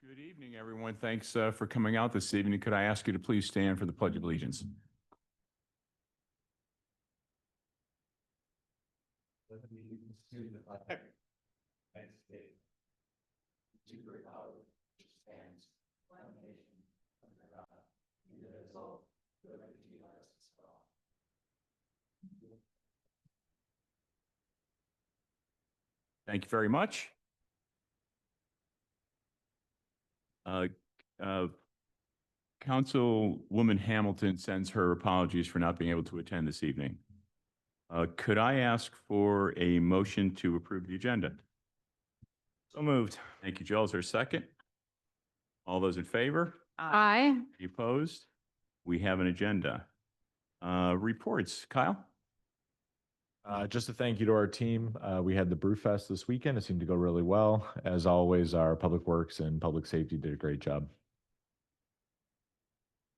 Good evening, everyone. Thanks for coming out this evening. Could I ask you to please stand for the Pledge of Allegiance? To the flag, United States, to the republic which stands one nation under God, indivisible, with liberty and justice for all. Thank you very much. Councilwoman Hamilton sends her apologies for not being able to attend this evening. Could I ask for a motion to approve the agenda? So moved. Thank you, Joel. Is there a second? All those in favor? Aye. Any opposed? We have an agenda. Reports. Kyle? Just a thank you to our team. We had the Brewfest this weekend. It seemed to go really well. As always, our Public Works and Public Safety did a great job.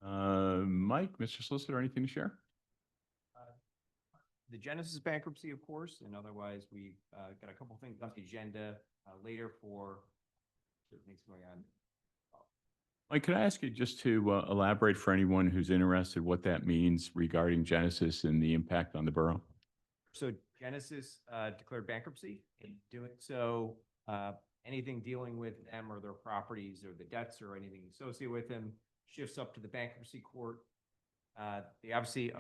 Mike, Mr. Solicitor, anything to share? The Genesis bankruptcy, of course, and otherwise we got a couple things on the agenda later for certain things going on. Mike, could I ask you just to elaborate for anyone who's interested what that means regarding Genesis and the impact on the borough? So Genesis declared bankruptcy. In doing so, anything dealing with them or their properties or the debts or anything associated with them shifts up to the bankruptcy court. They obviously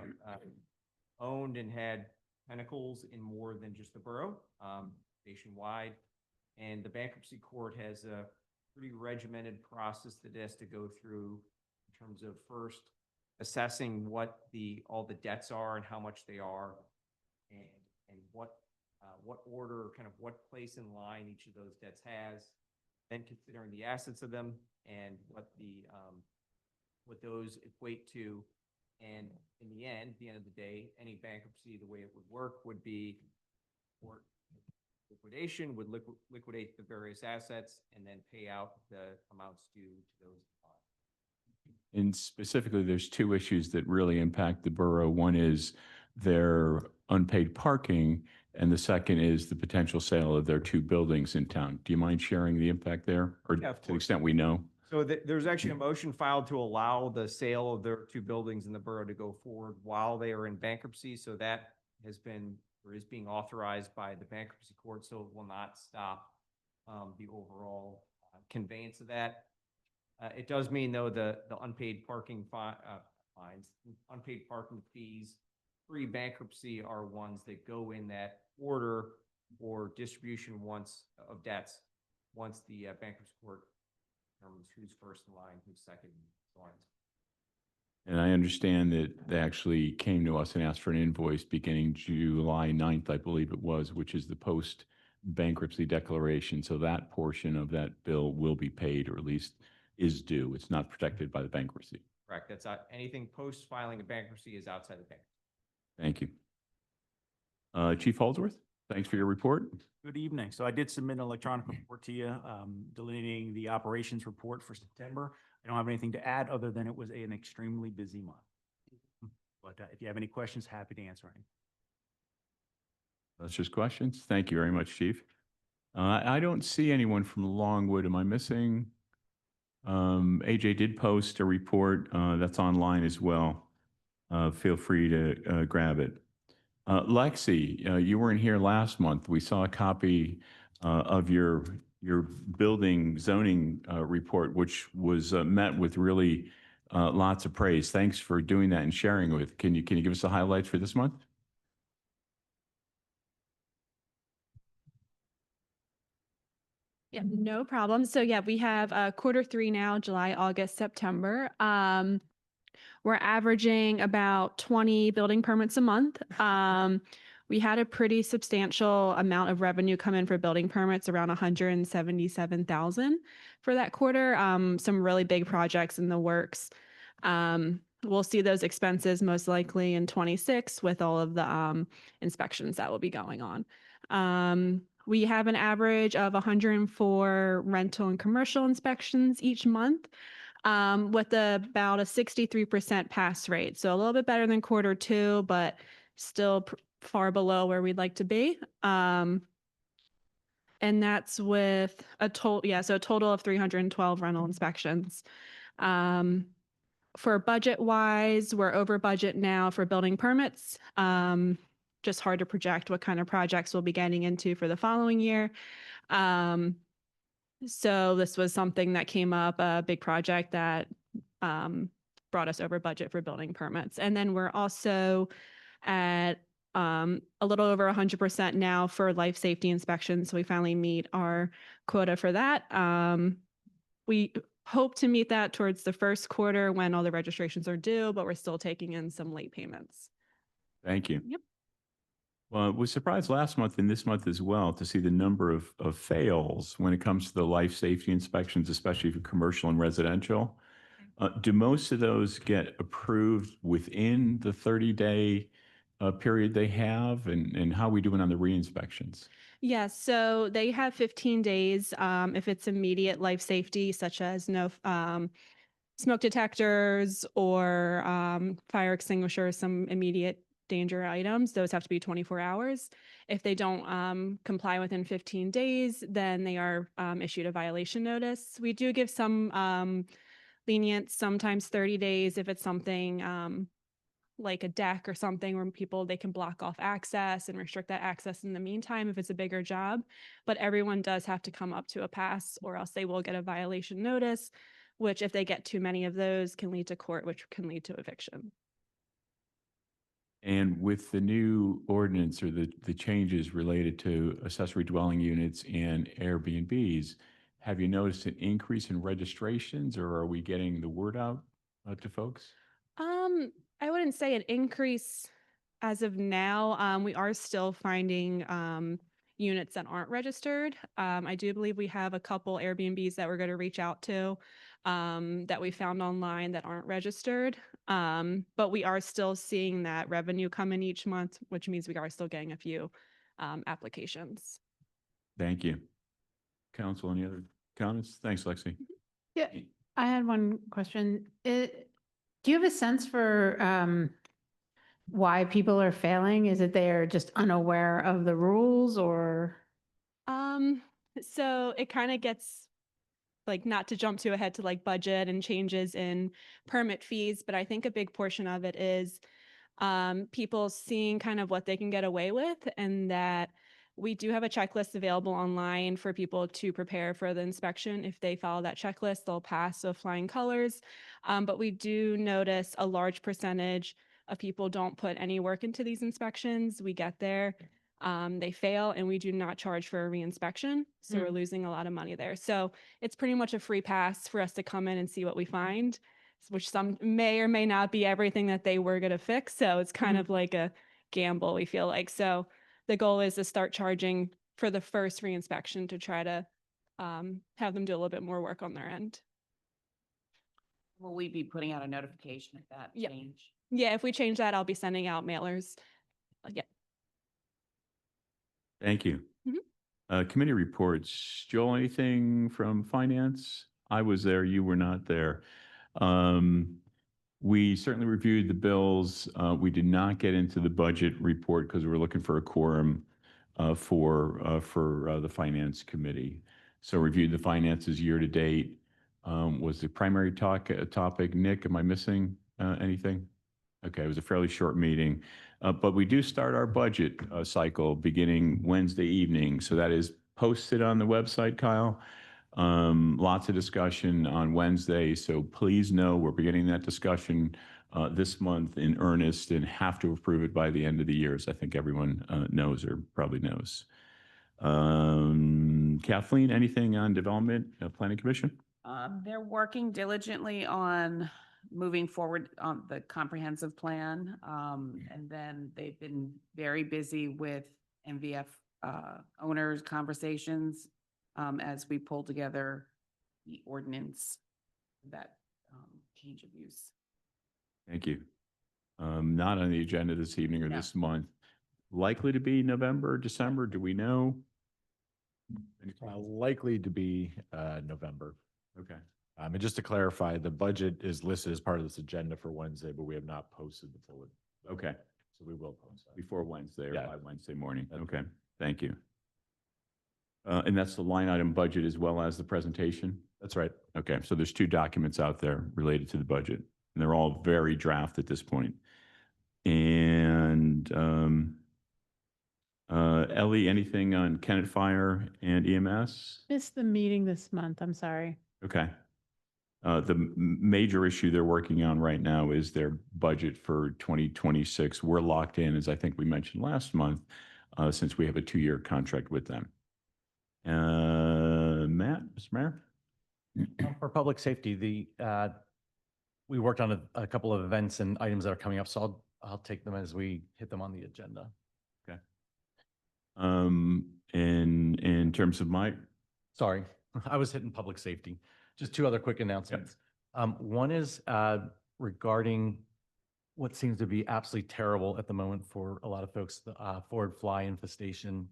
owned and had tentacles in more than just the borough, nationwide. And the bankruptcy court has a pretty regimented process that it has to go through in terms of first assessing what all the debts are and how much they are, and what order, kind of what place in line each of those debts has, then considering the assets of them and what those equate to. And in the end, at the end of the day, any bankruptcy, the way it would work would be court liquidation would liquidate the various assets and then pay out the amounts due to those. And specifically, there's two issues that really impact the borough. One is their unpaid parking, and the second is the potential sale of their two buildings in town. Do you mind sharing the impact there, or Yeah, to the extent we know? So there's actually a motion filed to allow the sale of their two buildings in the borough to go forward while they are in bankruptcy. So that has been, or is being authorized by the bankruptcy court, so it will not stop the overall conveyance of that. It does mean, though, the unpaid parking fines, unpaid parking fees, pre-bankruptcy are ones that go in that order or distribution of debts once the bankruptcy court determines who's first in line, who's second, and so on. And I understand that they actually came to us and asked for an invoice beginning July 9th, I believe it was, which is the post-bankruptcy declaration. So that portion of that bill will be paid, or at least is due. It's not protected by the bankruptcy. Correct. That's anything post-filing a bankruptcy is outside the bankruptcy. Thank you. Chief Holdsworth, thanks for your report. Good evening. So I did submit an electronic report to you, delineating the operations report for September. I don't have anything to add other than it was an extremely busy month. But if you have any questions, happy to answer any. That's just questions. Thank you very much, Chief. I don't see anyone from Longwood. Am I missing? AJ did post a report that's online as well. Feel free to grab it. Lexi, you weren't here last month. We saw a copy of your building zoning report, which was met with really lots of praise. Thanks for doing that and sharing with. Can you give us the highlights for this month? Yeah, no problem. So yeah, we have Q3 now, July, August, September. We're averaging about 20 building permits a month. We had a pretty substantial amount of revenue come in for building permits, around 177,000 for that quarter. Some really big projects in the works. We'll see those expenses most likely in 26 with all of the inspections that will be going on. We have an average of 104 rental and commercial inspections each month, with about a 63% pass rate. So a little bit better than Q2, but still far below where we'd like to be. And that's with a so a total of 312 rental inspections. For budget wise, we're over budget now for building permits. Just hard to project what kind of projects we'll be getting into for the following year. So this was something that came up, a big project that brought us over budget for building permits. And then we're also at a little over 100% now for life safety inspections. So we finally meet our quota for that. We hope to meet that towards the first quarter when all the registrations are due, but we're still taking in some late payments. Thank you. Yep. Well, I was surprised last month and this month as well to see the number of fails when it comes to the life safety inspections, especially for commercial and residential. Do most of those get approved within the 30-day period they have? And how are we doing on the re-inspections? Yes, so they have 15 days if it's immediate life safety, such as no smoke detectors or fire extinguishers, some immediate danger items. Those have to be 24 hours. If they don't comply within 15 days, then they are issued a violation notice. We do give some lenient, sometimes 30 days if it's something like a deck or something where they can block off access and restrict that access in the meantime if it's a bigger job. But everyone does have to come up to a pass or else they will get a violation notice, which if they get too many of those can lead to court, which can lead to eviction. And with the new ordinance or the changes related to accessory dwelling units and Airbnbs, have you noticed an increase in registrations or are we getting the word out to folks? I wouldn't say an increase as of now. We are still finding units that aren't registered. I do believe we have a couple Airbnbs that we're going to reach out to that we found online that aren't registered. But we are still seeing that revenue come in each month, which means we are still getting a few applications. Thank you. Council, any other comments? Thanks, Lexi. Yeah, I had one question. Do you have a sense for why people are failing? Is it they're just unaware of the rules or? So it kind of gets like not to jump too ahead to like budget and changes in permit fees, but I think a big portion of it is people seeing kind of what they can get away with, and that we do have a checklist available online for people to prepare for the inspection. If they follow that checklist, they'll pass with flying colors. But we do notice a large percentage of people don't put any work into these inspections. We get there, they fail, and we do not charge for a reinspection. So we're losing a lot of money there. So it's pretty much a free pass for us to come in and see what we find, which some may or may not be everything that they were going to fix. So it's kind of like a gamble, we feel like. So the goal is to start charging for the first reinspection to try to have them do a little bit more work on their end. Will we be putting out a notification of that Yep. change? Yeah, if we change that, I'll be sending out mailers. Yeah. Thank you. Committee reports. Joel, anything from finance? I was there, you were not there. We certainly reviewed the bills. We did not get into the budget report because we were looking for a quorum for the finance committee. So reviewed the finances year to date. Was the primary topic. Nick, am I missing anything? Okay, it was a fairly short meeting. But we do start our budget cycle beginning Wednesday evening. So that is posted on the website, Kyle. Lots of discussion on Wednesday. So please know we're beginning that discussion this month in earnest and have to approve it by the end of the year, as I think everyone knows or probably knows. Kathleen, anything on development, planning commission? They're working diligently on moving forward on the comprehensive plan. And then they've been very busy with MVF owners conversations as we pull together the ordinance, that change of use. Thank you. Not on the agenda this evening or No. this month. Likely to be November, December, do we know? Likely to be November. Okay. And just to clarify, the budget is listed as part of this agenda for Wednesday, but we have not posted the full. Okay. So we will post that. Before Wednesday or Yeah. by Wednesday morning. That's Okay. Thank you. And that's the line item budget as well as the presentation? That's right. Okay, so there's two documents out there related to the budget, and they're all very draft at this point. And Ellie, anything on Kennett Fire and EMS? Missed the meeting this month. I'm sorry. Okay. The major issue they're working on right now is their budget for 2026. We're locked in, as I think we mentioned last month, since we have a 2-year contract with them. Matt, Mr. Mayor? For public safety, we worked on a couple of events and items that are coming up, so I'll take them as we hit them on the agenda. Okay. In terms of my, Sorry, I was hitting public safety. Just two other quick announcements. One is regarding what seems to be absolutely terrible at the moment for a lot of folks, the forward fly infestation.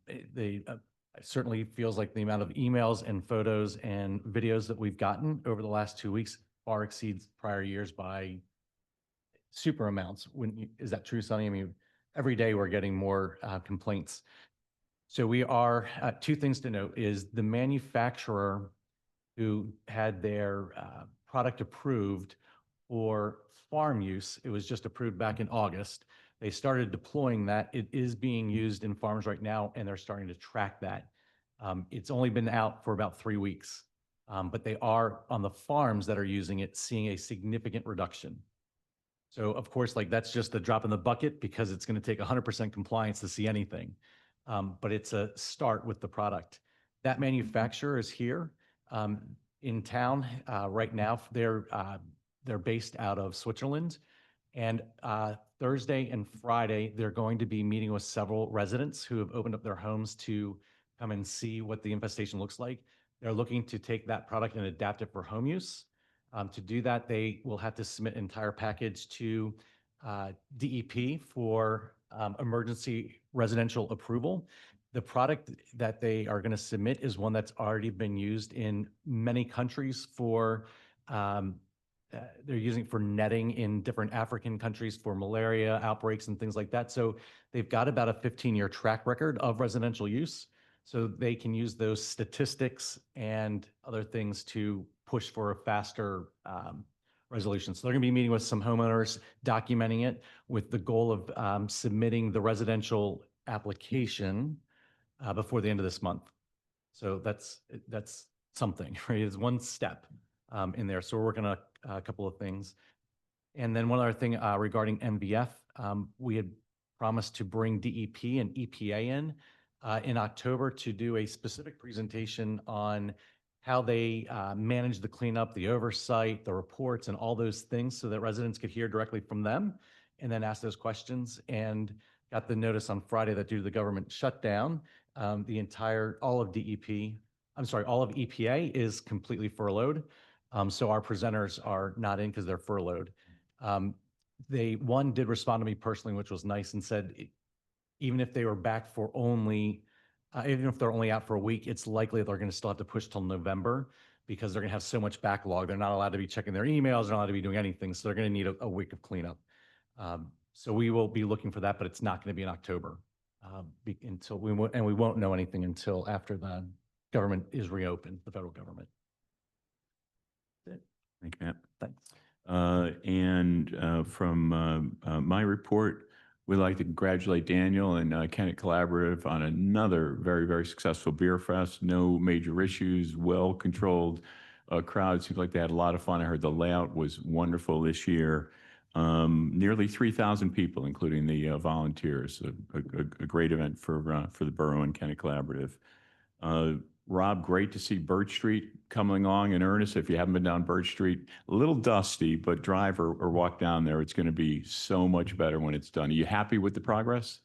It certainly feels like the amount of emails and photos and videos that we've gotten over the last 2 weeks far exceeds prior years by super amounts. Is that true, Sonny? I mean, every day we're getting more complaints. So we are, two things to note is the manufacturer who had their product approved for farm use, it was just approved back in August. They started deploying that. It is being used in farms right now, and they're starting to track that. It's only been out for about 3 weeks, but they are on the farms that are using it, seeing a significant reduction. So of course, like that's just a drop in the bucket because it's going to take 100% compliance to see anything. But it's a start with the product. That manufacturer is here in town right now. They're based out of Switzerland, and Thursday and Friday, they're going to be meeting with several residents who have opened up their homes to come and see what the infestation looks like. They're looking to take that product and adapt it for home use. To do that, they will have to submit an entire package to DEP for emergency residential approval. The product that they are going to submit is one that's already been used in many countries for they're using it for netting in different African countries for malaria outbreaks and things like that. So they've got about a 15-year track record of residential use. So they can use those statistics and other things to push for a faster resolution. So they're going to be meeting with some homeowners, documenting it with the goal of submitting the residential application before the end of this month. So that's something, right? It's one step in there. So we're working on a couple of things. And then one other thing regarding MVF, we had promised to bring DEP and EPA in October to do a specific presentation on how they manage the cleanup, the oversight, the reports, and all those things so that residents could hear directly from them and then ask those questions. And got the notice on Friday that due to the government shutdown, all of EPA is completely furloughed. So our presenters are not in because they're furloughed. One did respond to me personally, which was nice, and said, even if they were back for even if they're only out for a week, it's likely they're going to still have to push till November because they're going to have so much backlog. They're not allowed to be checking their emails. They're not allowed to be doing anything. So they're going to need a week of cleanup. So we will be looking for that, but it's not going to be in October until we won't know anything until after the government is reopened, the federal government. thank you, Matt. Thanks. From my report, we'd like to congratulate Daniel and Kennett Collaborative on another very, very successful beer fest. No major issues, well-controlled crowd. Seems like they had a lot of fun. I heard the layout was wonderful this year. Nearly 3,000 people, including the volunteers. A great event for the borough and Kennett Collaborative. Rob, great to see Birch Street coming along in earnest. If you haven't been down Birch Street, a little dusty, but drive or walk down there. It's going to be so much better when it's done. Are you happy with the progress?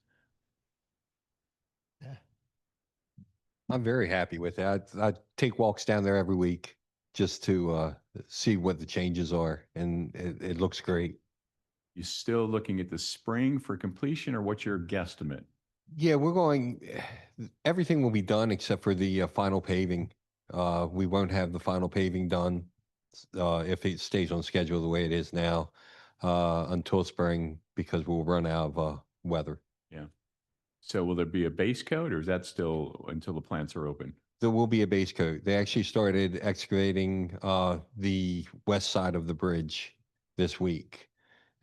I'm very happy with that. I take walks down there every week just to see what the changes are, and it looks great. You still looking at the spring for completion, or what's your guesstimate? Yeah, everything will be done except for the final paving. We won't have the final paving done if it stays on schedule the way it is now until spring because we'll run out of weather. Yeah. So will there be a base coat or is that still until the plants are open? There will be a base coat. They actually started excavating the west side of the bridge this week.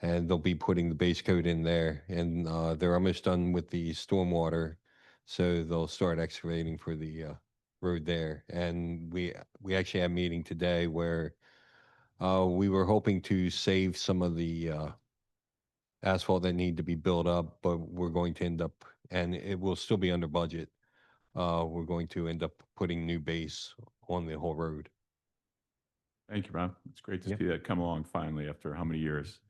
And they'll be putting the base coat in there. And they're almost done with the stormwater. So they'll start excavating for the road there. And we actually had a meeting today where we were hoping to save some of the asphalt that need to be built up, but we're going to end up, and it will still be under budget. We're going to end up putting new base on the whole road. Thank you, Rob. It's great to Yeah. see that come along finally after how many years?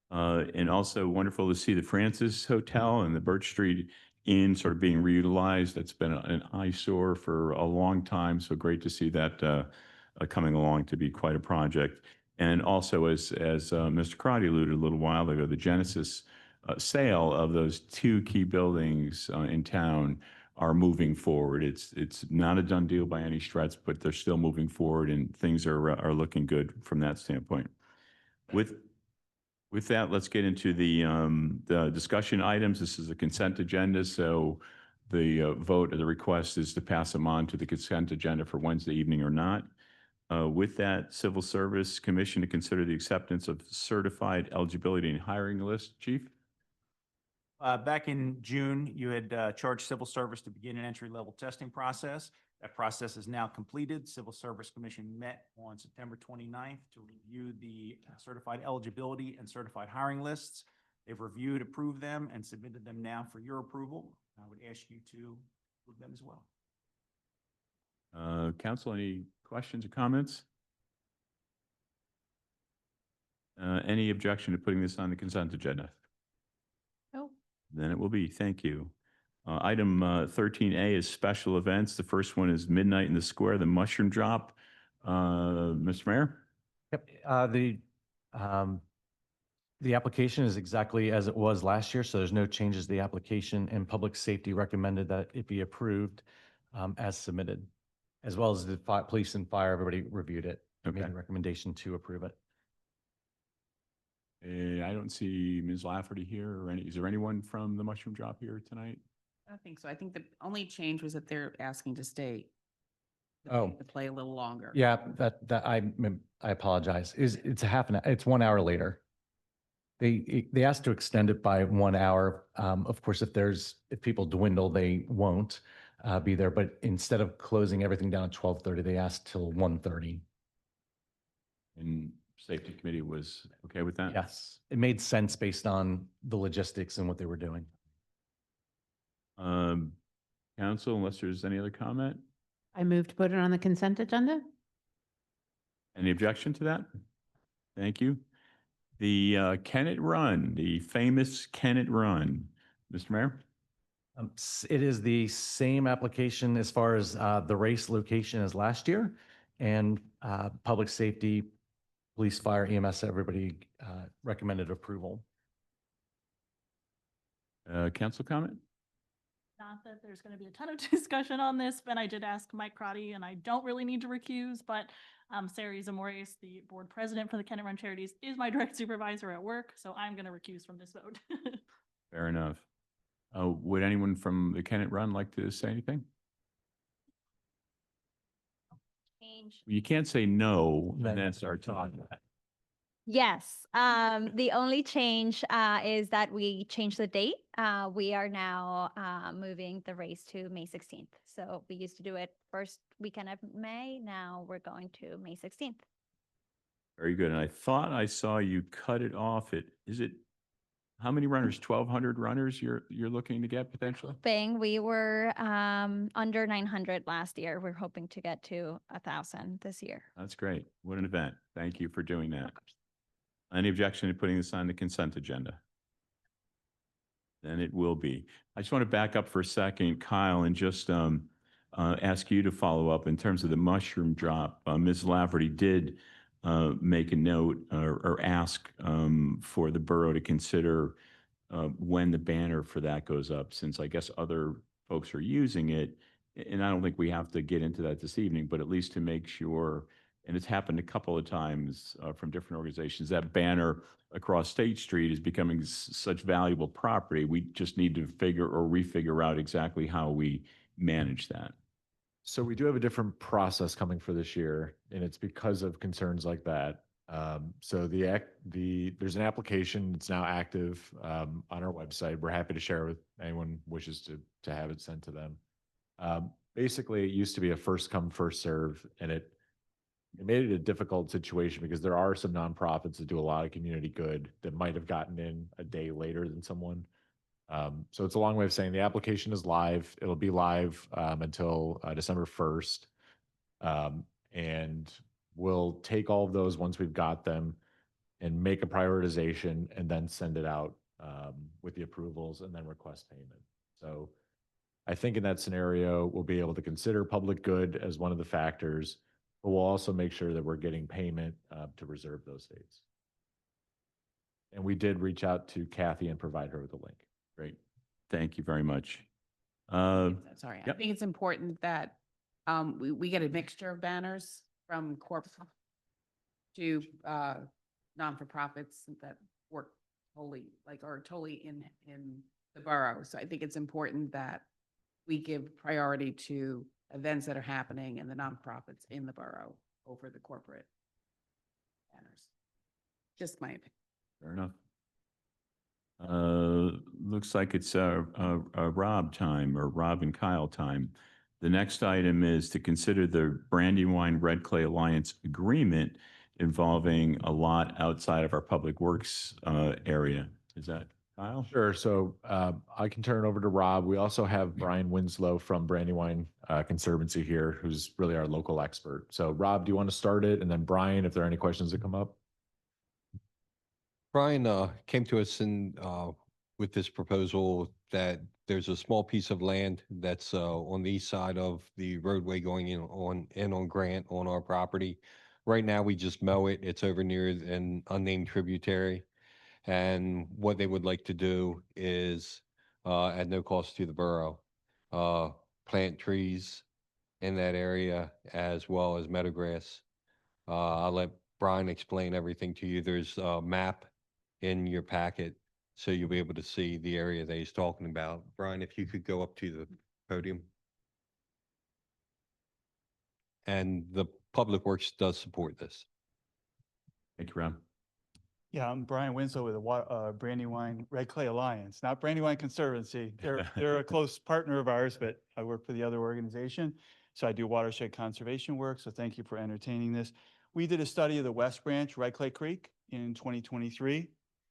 And also wonderful to see the Francis Hotel and the Birch Street Inn sort of being reutilized. That's been an eyesore for a long time. So great to see that coming along to be quite a project. And also, as Mr. Crotty alluded a little while ago, the Genesis sale of those two key buildings in town are moving forward. It's not a done deal by any stretch, but they're still moving forward, and things are looking good from that standpoint. With that, let's get into the discussion items. This is a consent agenda, so the vote or the request is to pass them on to the consent agenda for Wednesday evening or not. With that, Civil Service Commission to consider the acceptance of certified eligibility and hiring list. Chief? Back in June, you had charged Civil Service to begin an entry-level testing process. That process is now completed. Civil Service Commission met on September 29th to review the certified eligibility and certified hiring lists. They've reviewed, approved them, and submitted them now for your approval. I would ask you to approve them as well. Council, any questions or comments? Any objection to putting this on the consent agenda? No. Then it will be. Thank you. Item 13A is special events. The first one is Midnight in the Square, the Mushroom Drop. Mr. Mayor? Yep, the application is exactly as it was last year, so there's no changes to the application, and Public Safety recommended that it be approved as submitted, as well as the police and fire, everybody reviewed it, made Okay. a recommendation to approve it. I don't see Ms. Lafferty here or is there anyone from the Mushroom Drop here tonight? I think so. I think the only change was that they're asking to stay. Oh. To play a little longer. Yeah, I apologize. It's it's 1 hour later. They asked to extend it by 1 hour. Of course, if people dwindle, they won't be there. But instead of closing everything down at 12:30, they asked till 1:30. And Safety Committee was okay with that? Yes, it made sense based on the logistics and what they were doing. Council, unless there's any other comment? I moved to put it on the consent agenda. Any objection to that? Thank you. The Kennett Run, the famous Kennett Run. Mr. Mayor? It is the same application as far as the race location as last year, and public safety, police, fire, EMS, everybody recommended approval. Council comment? Not that there's going to be a ton of discussion on this, but I did ask Mike Crotty, and I don't really need to recuse, but Sari Zamores, the board president for the Kennett Run Charities, is my direct supervisor at work, so I'm going to recuse from this vote. Fair enough. Would anyone from the Kennett Run like to say anything? Change. You can't say no and then start talking. Yes, the only change is that we changed the date. We are now moving the race to May 16th. So we used to do it first weekend of May. Now we're going to May 16th. Very good. And I thought I saw you cut it off at, how many runners? 1,200 runners you're looking to get potentially? We were under 900 last year. We're hoping to get to 1,000 this year. That's great. What an event. Thank you for doing that. Any objection to putting this on the consent agenda? Then it will be. I just want to back up for a second, Kyle, and just ask you to follow up in terms of the mushroom drop. Ms. Lafferty did make a note or ask for the borough to consider when the banner for that goes up, since I guess other folks are using it. And I don't think we have to get into that this evening, but at least to make sure and it's happened a couple of times from different organizations, that banner across State Street is becoming such valuable property. We just need to figure or refigure out exactly how we manage that. So we do have a different process coming for this year, and it's because of concerns like that. So there's an application that's now active on our website. We're happy to share with anyone wishes to have it sent to them. Basically, it used to be a first come, first serve, and it made it a difficult situation because there are some nonprofits that do a lot of community good that might have gotten in a day later than someone. So it's a long way of saying the application is live. It'll be live until December 1st. And we'll take all of those once we've got them and make a prioritization and then send it out with the approvals and then request payment. So I think in that scenario, we'll be able to consider public good as one of the factors, but we'll also make sure that we're getting payment to reserve those dates. And we did reach out to Kathy and provide her with a link. Great. Thank you very much. Sorry, I yep. think it's important that we get a mixture of banners from corp to non-for-profits that work totally, like, are totally in the borough. So I think it's important that we give priority to events that are happening in the nonprofits in the borough over the corporate banners. Just my opinion. Fair enough. Looks like it's Rob time, or Rob and Kyle time. The next item is to consider the Brandywine Red Clay Alliance agreement involving a lot outside of our public works area. Is that Kyle? Sure. So I can turn it over to Rob. We also have Brian Winslow from Brandywine Conservancy here, who's really our local expert. So Rob, do you want to start it? And then Brian, if there are any questions that come up. Brian came to us with this proposal that there's a small piece of land that's on the east side of the roadway going in on Grant on our property. Right now, we just mow it. It's over near an unnamed tributary. And what they would like to do is, at no cost to the borough, plant trees in that area as well as meadow grass. I'll let Brian explain everything to you. There's a map in your packet, so you'll be able to see the area that he's talking about. Brian, if you could go up to the podium. And the Public Works does support this. Thank you, Rob. Yeah, I'm Brian Winslow with the Brandywine Red Clay Alliance, not Brandywine Conservancy. They're a close partner of ours, but I work for the other organization. So I do watershed conservation work. So thank you for entertaining this. We did a study of the West Branch Red Clay Creek in 2023.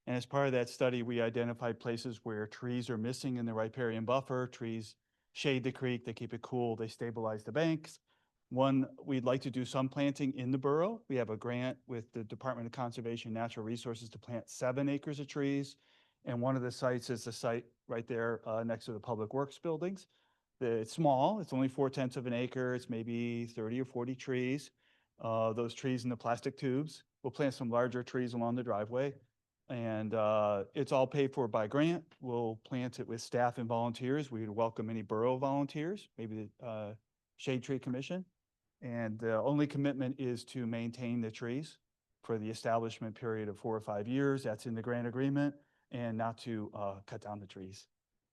And as part of that study, we identified places where trees are missing in the riparian buffer. Trees shade the creek, they keep it cool, they stabilize the banks. One, we'd like to do some planting in the borough. We have a grant with the Department of Conservation and Natural Resources to plant 7 acres of trees. And one of the sites is the site right there next to the Public Works buildings. It's small, it's only 4/10 of an acre. It's maybe 30 or 40 trees. Those trees in the plastic tubes. We'll plant some larger trees along the driveway. And it's all paid for by grant. We'll plant it with staff and volunteers. We would welcome any borough volunteers, maybe the Shade Tree Commission. And the only commitment is to maintain the trees for the establishment period of 4 or 5 years. That's in the grant agreement, and not to cut down the trees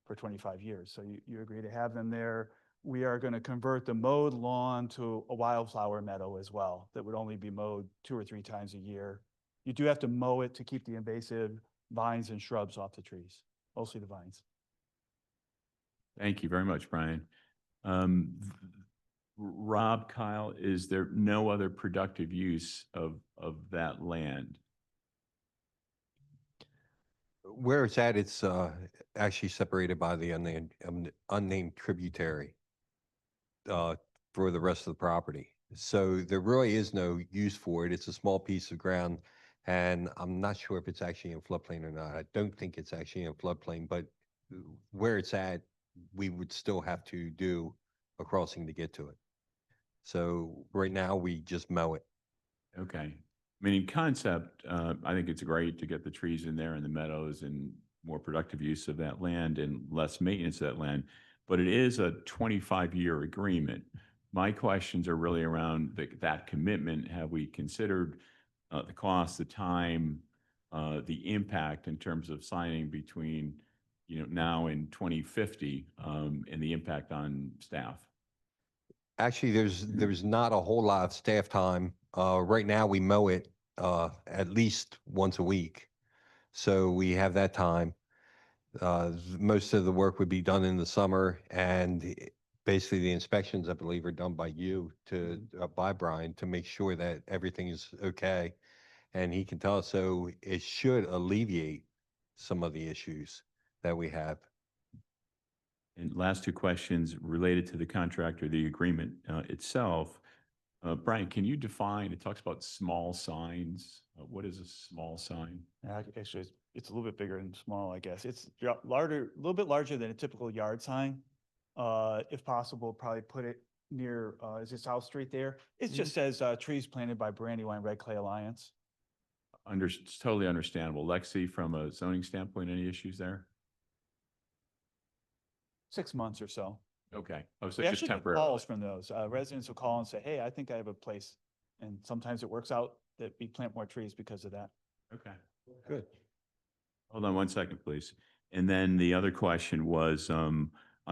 for 25 years. So you agree to have them there. We are going to convert the mowed lawn to a wildflower meadow as well. That would only be mowed 2 or 3 times a year. You do have to mow it to keep the invasive vines and shrubs off the trees, mostly the vines. Thank you very much, Brian. Rob, Kyle, is there no other productive use of that land? Where it's at, it's actually separated by the unnamed tributary for the rest of the property. So there really is no use for it. It's a small piece of ground, and I'm not sure if it's actually in floodplain or not. I don't think it's actually in floodplain, but where it's at, we would still have to do a crossing to get to it. So right now, we just mow it. Okay. I mean, in concept, I think it's great to get the trees in there and the meadows and more productive use of that land and less maintenance of that land. But it is a 25-year agreement. My questions are really around that commitment. Have we considered the cost, the time, the impact in terms of signing between, now and 2050, and the impact on staff? Actually, there's not a whole lot of staff time. Right now, we mow it at least once a week. So we have that time. Most of the work would be done in the summer, and basically the inspections, I believe, are done by you by Brian to make sure that everything is okay. And he can tell us, so it should alleviate some of the issues that we have. And last two questions related to the contract or the agreement itself. Brian, can you define, it talks about small signs. What is a small sign? Actually, it's a little bit bigger than small, I guess. It's larger, a little bit larger than a typical yard sign. If possible, probably put it near, is it South Street there? It just says, trees planted by Brandywine Red Clay Alliance. It's totally understandable. Lexi, from a zoning standpoint, any issues there? 6 months or so. Okay. Oh, so We just actually get temporary. calls from those. Residents will call and say, hey, I think I have a place. And sometimes it works out that we plant more trees because of that. Okay, good. Hold on one second, please. And then the other question was, on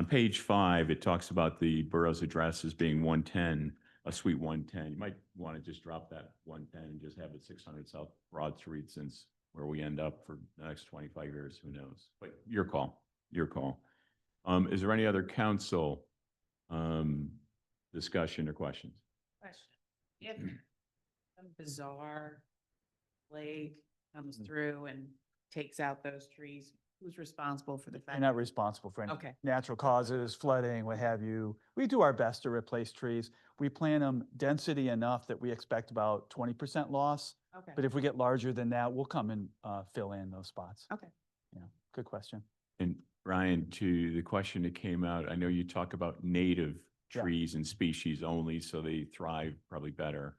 page 5, it talks about the borough's address as being 110, a suite 110. You might want to just drop that 110 and just have it 600 South Broad Street, since where we end up for the next 25 years, who knows? But your call, your call. Is there any other council discussion or questions? Question. If some bizarre plague comes through and takes out those trees, who's responsible for the You're fact? not responsible for any Okay. natural causes, flooding, what have you. We do our best to replace trees. We plant them density enough that we expect about 20% loss. Okay. But if we get larger than that, we'll come and fill in those spots. Okay. Yeah, good question. And Ryan, to the question that came out, I know you talk about native Yeah. trees and species only, so they thrive probably better.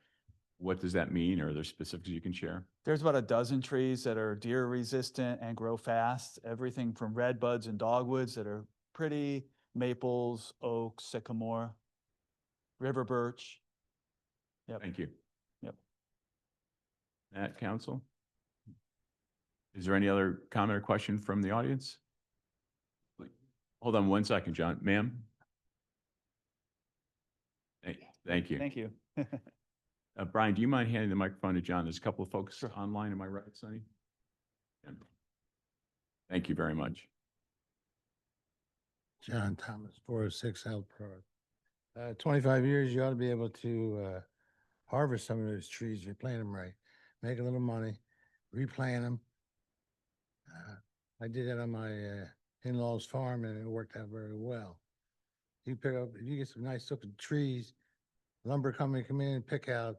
What does that mean? Are there specifics you can share? There's about a dozen trees that are deer resistant and grow fast. Everything from red buds and dogwoods that are pretty, maples, oaks, sycamore, river birch. Yep. Thank you. Yep. Matt, council? Is there any other comment or question from the audience? Hold on one second, John. Ma'am? Thank you. Thank you. Brian, do you mind handing the microphone to John? There's a couple of folks Sure. online. Am I right, Sonny? Yeah. Thank you very much. John Thomas, 406 South Broad. 25 years, you ought to be able to harvest some of those trees if you plant them right. Make a little money, replant them. I did that on my in-laws farm and it worked out very well. You pick up, if you get some nice looking trees, lumber company come in and pick out,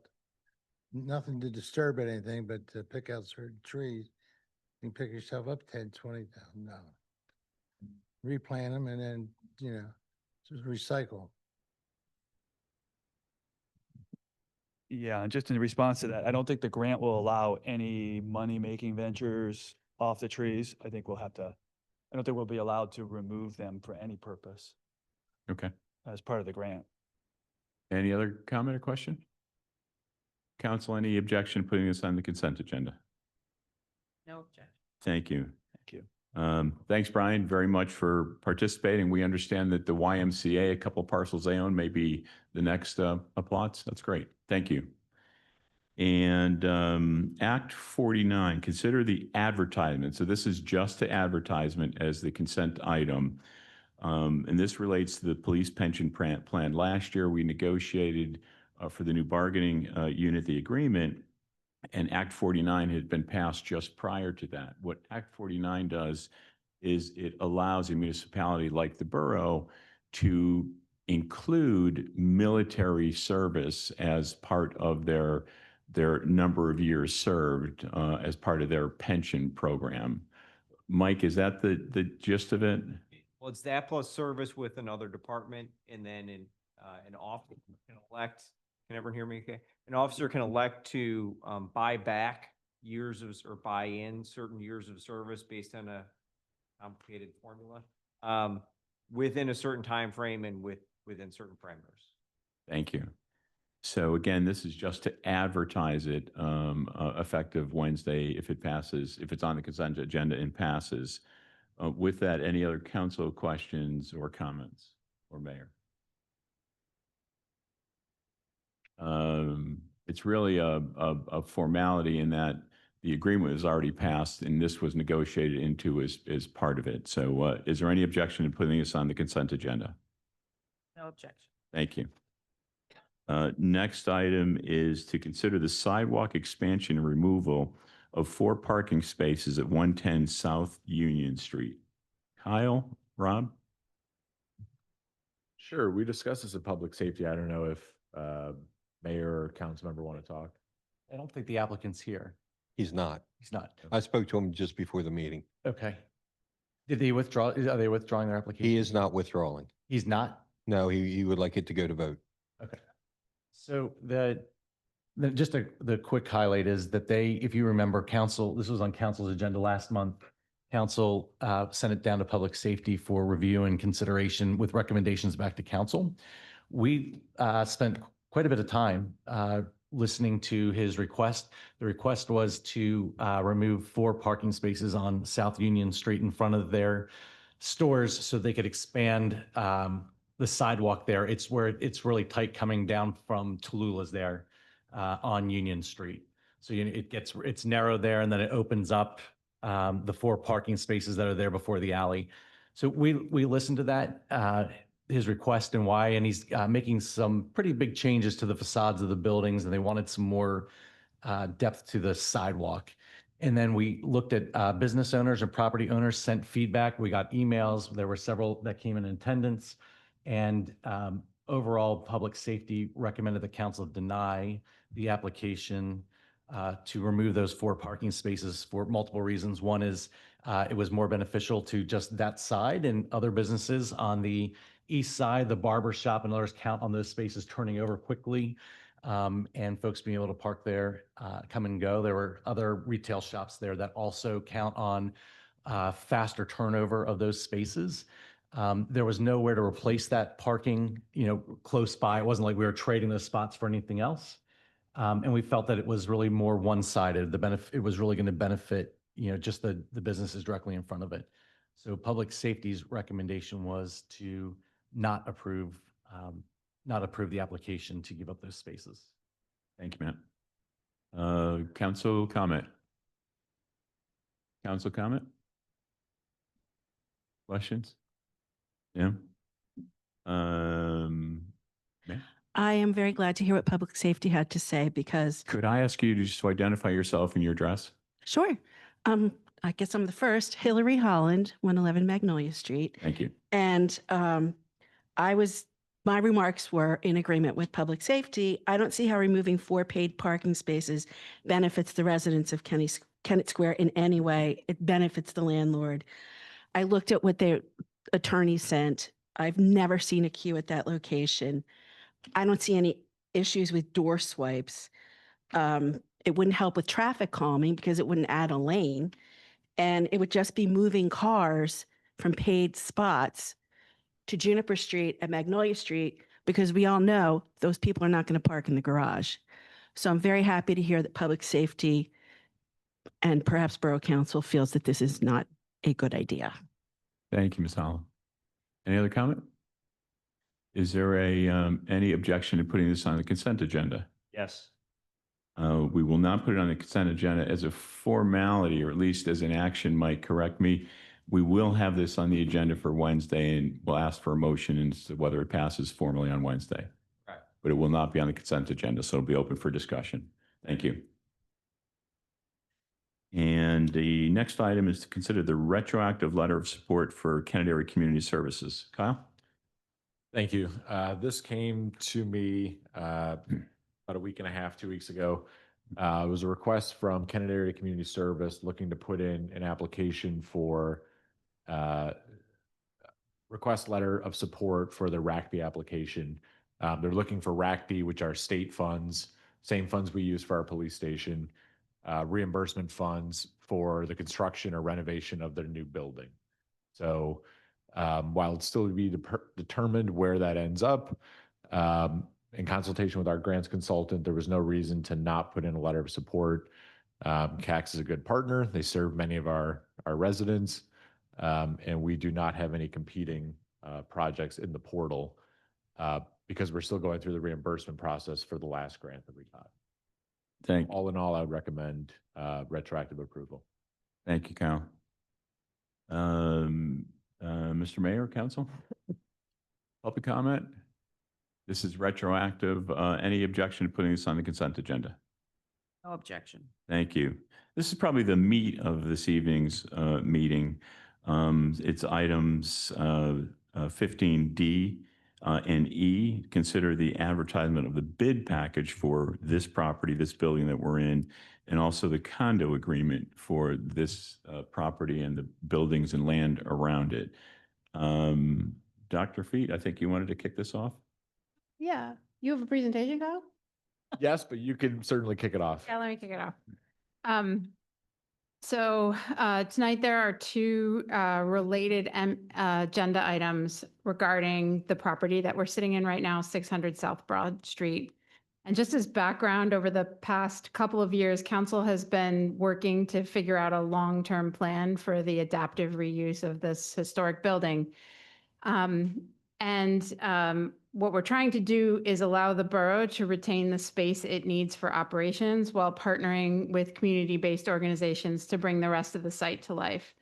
nothing to disturb anything, but to pick out certain trees, you can pick yourself up $10,000, $20,000. Replant them and then, just recycle. Yeah, and just in response to that, I don't think the grant will allow any money-making ventures off the trees. I think we'll have to, I don't think we'll be allowed to remove them for any purpose Okay. as part of the grant. Any other comment or question? Council, any objection putting this on the consent agenda? No objection. Thank you. Thank you. Thanks, Brian, very much for participating. We understand that the YMCA, a couple parcels they own, may be the next plots. That's great. Thank you. And Act 49, consider the advertisement. So this is just to advertisement as the consent item. And this relates to the police pension plan. Last year, we negotiated for the new bargaining unit, the agreement, and Act 49 had been passed just prior to that. What Act 49 does is it allows a municipality like the borough to include military service as part of their number of years served as part of their pension program. Mike, is that the gist of it? Well, it's that plus service with another department, and then an officer can elect, can everyone hear me okay? An officer can elect to buy back years of, or buy in certain years of service based on a complicated formula within a certain time frame and within certain parameters. Thank you. So again, this is just to advertise it effective Wednesday if it passes, if it's on the consent agenda and passes. With that, any other council questions or comments or mayor? It's really a formality in that the agreement was already passed and this was negotiated into as part of it. So is there any objection to putting this on the consent agenda? No objection. Thank you. Next item is to consider the sidewalk expansion and removal of 4 parking spaces at 110 South Union Street. Kyle, Rob? Sure, we discussed this in public safety. I don't know if mayor or council member want to talk. I don't think the applicant's here. He's not. He's not. I spoke to him just before the meeting. Okay. Did they withdraw? Are they withdrawing their application? He is not withdrawing. He's not? No, he would like it to go to vote. Okay. So the quick highlight is that if you remember, council, this was on council's agenda last month. Council sent it down to public safety for review and consideration with recommendations back to council. We spent quite a bit of time listening to his request. The request was to remove 4 parking spaces on South Union Street in front of their stores so they could expand the sidewalk there. It's where it's really tight coming down from Tallulah's there on Union Street. So it's narrow there and then it opens up the 4 parking spaces that are there before the alley. So we listened to that, his request and why, and he's making some pretty big changes to the facades of the buildings and they wanted some more depth to the sidewalk. And then we looked at business owners and property owners sent feedback. We got emails. There were several that came in attendance. And overall, public safety recommended the council deny the application to remove those 4 parking spaces for multiple reasons. One is it was more beneficial to just that side, and other businesses on the east side, the barber shop and others count on those spaces turning over quickly and folks being able to park there, come and go. There were other retail shops there that also count on faster turnover of those spaces. There was nowhere to replace that parking, close by. It wasn't like we were trading those spots for anything else. And we felt that it was really more one-sided. It was really going to benefit, just the businesses directly in front of it. So public safety's recommendation was to not approve the application to give up those spaces. Thank you, Matt. Council comment? Council comment? Questions? Yeah. Matt? I am very glad to hear what public safety had to say because. Could I ask you to just identify yourself and your address? Sure. I guess I'm the first. Hillary Holland, 111 Magnolia Street. Thank you. And my remarks were in agreement with public safety. I don't see how removing 4 paid parking spaces benefits the residents of Kennett Square in any way. It benefits the landlord. I looked at what their attorney sent. I've never seen a queue at that location. I don't see any issues with door swipes. It wouldn't help with traffic calming because it wouldn't add a lane. And it would just be moving cars from paid spots to Juniper Street and Magnolia Street because we all know those people are not going to park in the garage. So I'm very happy to hear that public safety and perhaps Borough Council feels that this is not a good idea. Thank you, Ms. Holland. Any other comment? Is there any objection to putting this on the consent agenda? Yes. We will not put it on the consent agenda as a formality, or at least as an action. Mike, correct me. We will have this on the agenda for Wednesday, and we'll ask for a motion as to whether it passes formally on Wednesday. Right. But it will not be on the consent agenda, so it'll be open for discussion. Thank you. And the next item is to consider the retroactive letter of support for Kennett Area Community Services. Kyle? Thank you. This came to me about a week and a half, 2 weeks ago. It was a request from Kennett Area Community Service looking to put in an application for request letter of support for the RACB application. They're looking for RACB, which are state funds, same funds we use for our police station, reimbursement funds for the construction or renovation of their new building. So while it's still to be determined where that ends up, in consultation with our grants consultant, there was no reason to not put in a letter of support. CAX is a good partner. They serve many of our residents. And we do not have any competing projects in the portal because we're still going through the reimbursement process for the last grant that we got. All in all, I would recommend retroactive approval. Thank you, Kyle. Mr. Mayor, Council? Public comment? This is retroactive. Any objection to putting this on the consent agenda? No objection. Thank you. This is probably the meat of this evening's meeting. It's items 15D and E. Consider the advertisement of the bid package for this property, this building that we're in, and also the condo agreement for this property and the buildings and land around it. Dr. Feet, I think you wanted to kick this off? Yeah, you have a presentation, Kyle? Yes, but you can certainly kick it off. Yeah, let me kick it off. So tonight there are two related agenda items regarding the property that we're sitting in right now, 600 South Broad Street. And just as background, over the past couple of years, council has been working to figure out a long-term plan for the adaptive reuse of this historic building. What we're trying to do is allow the borough to retain the space it needs for operations while partnering with community-based organizations to bring the rest of the site to life.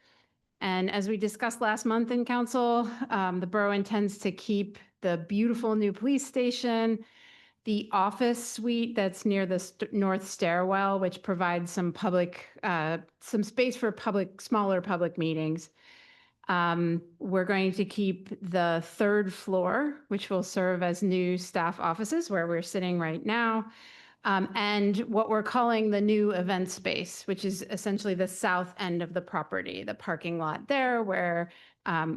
And as we discussed last month in council, the borough intends to keep the beautiful new police station, the office suite that's near the north stairwell, which provides some space for smaller public meetings. We're going to keep the third floor, which will serve as new staff offices where we're sitting right now. And what we're calling the new event space, which is essentially the south end of the property, the parking lot there where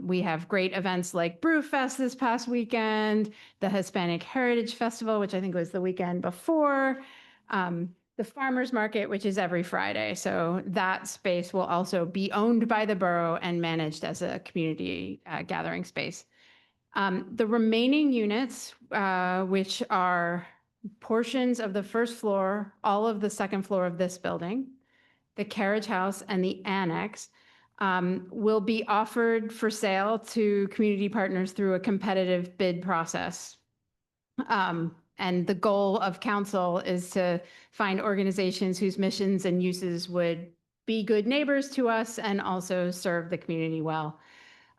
we have great events like Brewfest this past weekend, the Hispanic Heritage Festival, which I think was the weekend before, the farmer's market, which is every Friday. So that space will also be owned by the borough and managed as a community gathering space. The remaining units, which are portions of the first floor, all of the second floor of this building, the carriage house and the annex, will be offered for sale to community partners through a competitive bid process. And the goal of council is to find organizations whose missions and uses would be good neighbors to us and also serve the community well.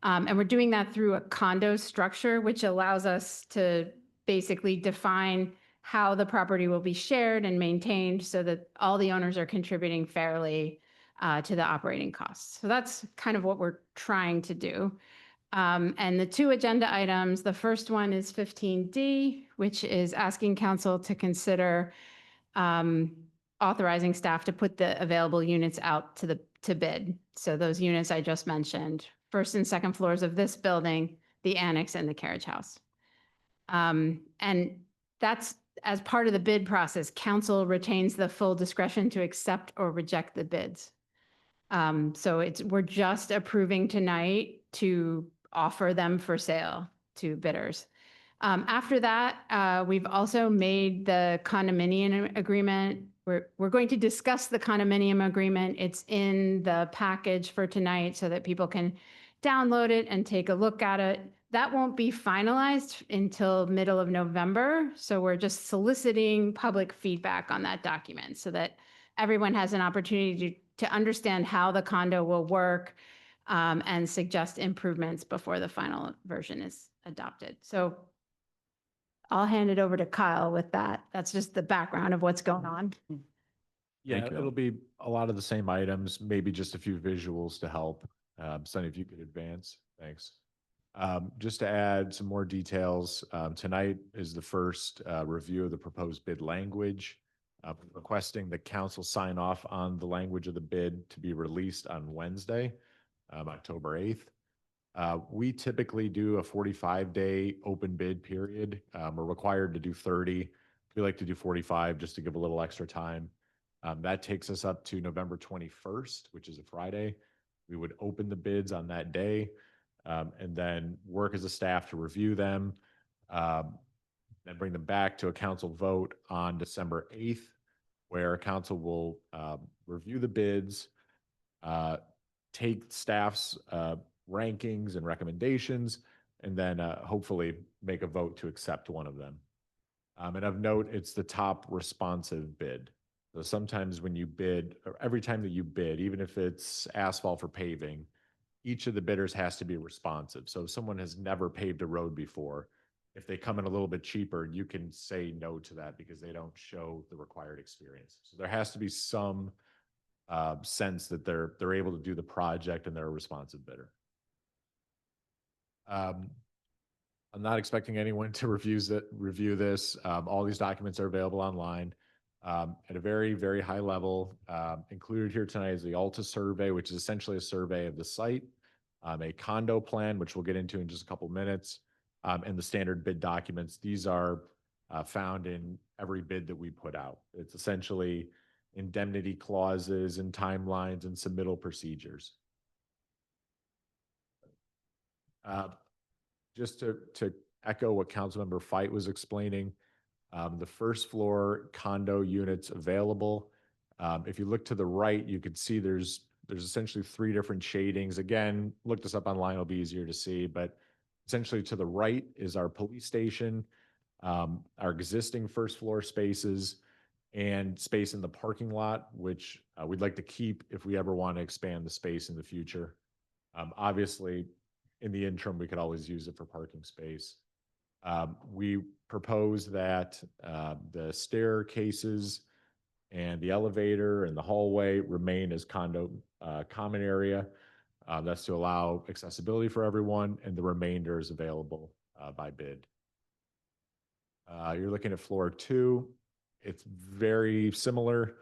And we're doing that through a condo structure, which allows us to basically define how the property will be shared and maintained so that all the owners are contributing fairly to the operating costs. So that's kind of what we're trying to do. And the two agenda items, the first one is 15D, which is asking council to consider authorizing staff to put the available units out to bid. So those units I just mentioned, first and second floors of this building, the annex and the carriage house. And that's as part of the bid process, council retains the full discretion to accept or reject the bids. So we're just approving tonight to offer them for sale to bidders. After that, we've also made the condominium agreement. We're going to discuss the condominium agreement. It's in the package for tonight so that people can download it and take a look at it. That won't be finalized until middle of November. So we're just soliciting public feedback on that document so that everyone has an opportunity to understand how the condo will work, and suggest improvements before the final version is adopted. So I'll hand it over to Kyle with that. That's just the background of what's going on. Yeah, it'll be a lot of the same items, maybe just a few visuals to help. Sonny, if you could advance, thanks. Just to add some more details, tonight is the first review of the proposed bid language. Requesting the council sign off on the language of the bid to be released on Wednesday, October 8th. We typically do a 45-day open bid period. We're required to do 30. We like to do 45 just to give a little extra time. That takes us up to November 21st, which is a Friday. We would open the bids on that day and then work as a staff to review them. then bring them back to a council vote on December 8th, where council will review the bids, take staff's rankings and recommendations, and then hopefully make a vote to accept one of them. And of note, it's the top responsive bid. So sometimes when you bid, or every time that you bid, even if it's asphalt for paving, each of the bidders has to be responsive. So if someone has never paved a road before, if they come in a little bit cheaper, you can say no to that because they don't show the required experience. So there has to be some sense that they're able to do the project and they're a responsive bidder. I'm not expecting anyone to review this. All these documents are available online. At a very, very high level, included here tonight is the Alta survey, which is essentially a survey of the site, a condo plan, which we'll get into in just a couple minutes, and the standard bid documents. These are found in every bid that we put out. It's essentially indemnity clauses and timelines and submittal procedures. Just to echo what Councilmember Fight was explaining, the first floor condo units available. If you look to the right, you can see there's essentially 3 different shadings. Again, look this up online, it'll be easier to see, but essentially to the right is our police station, our existing first floor spaces, and space in the parking lot, which we'd like to keep if we ever want to expand the space in the future. Obviously, in the interim, we could always use it for parking space. We propose that the staircases and the elevator and the hallway remain as condo common area. That's to allow accessibility for everyone, and the remainder is available by bid. You're looking at floor 2. It's very similar.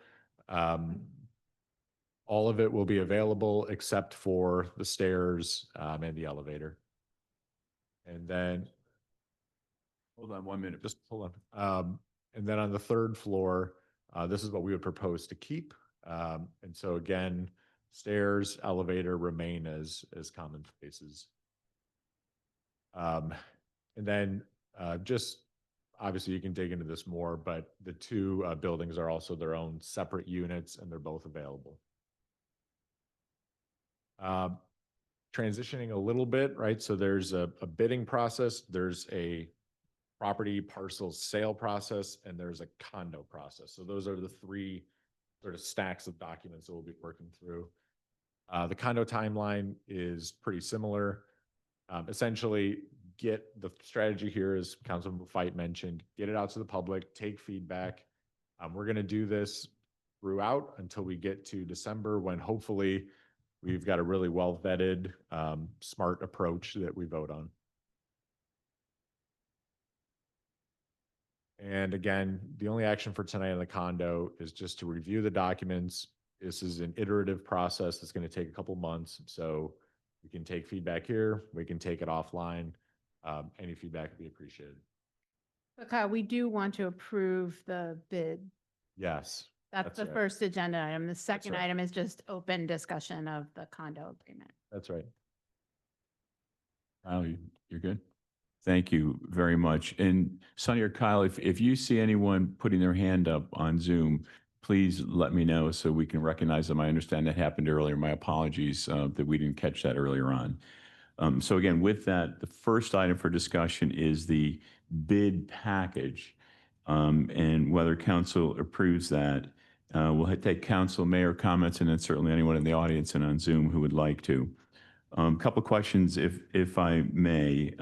All of it will be available except for the stairs and the elevator. And then, Hold on 1 minute. just hold on. And then on the 3rd floor, this is what we would propose to keep. And so again, stairs, elevator remain as common spaces. And then just obviously you can dig into this more, but the 2 buildings are also their own separate units and they're both available. Transitioning a little bit, right? So there's a bidding process, there's a property parcel sale process, and there's a condo process. So those are the 3 sort of stacks of documents that we'll be working through. The condo timeline is pretty similar. Essentially, get the strategy here, as Councilmember Fight mentioned, get it out to the public, take feedback. We're going to do this throughout until we get to December, when hopefully we've got a really well vetted, smart approach that we vote on. And again, the only action for tonight on the condo is just to review the documents. This is an iterative process that's going to take a couple months. So we can take feedback here, we can take it offline. Any feedback would be appreciated. But Kyle, we do want to approve the bid. Yes. That's the right. first agenda item. The second right. item is just open discussion of the condo agreement. That's right. Kyle, you're good? Thank you very much. And Sonny or Kyle, if you see anyone putting their hand up on Zoom, please let me know so we can recognize them. I understand that happened earlier. My apologies that we didn't catch that earlier on. So again, with that, the first item for discussion is the bid package, and whether council approves that. We'll take council mayor comments, and then certainly anyone in the audience and on Zoom who would like to. Couple questions, if I may.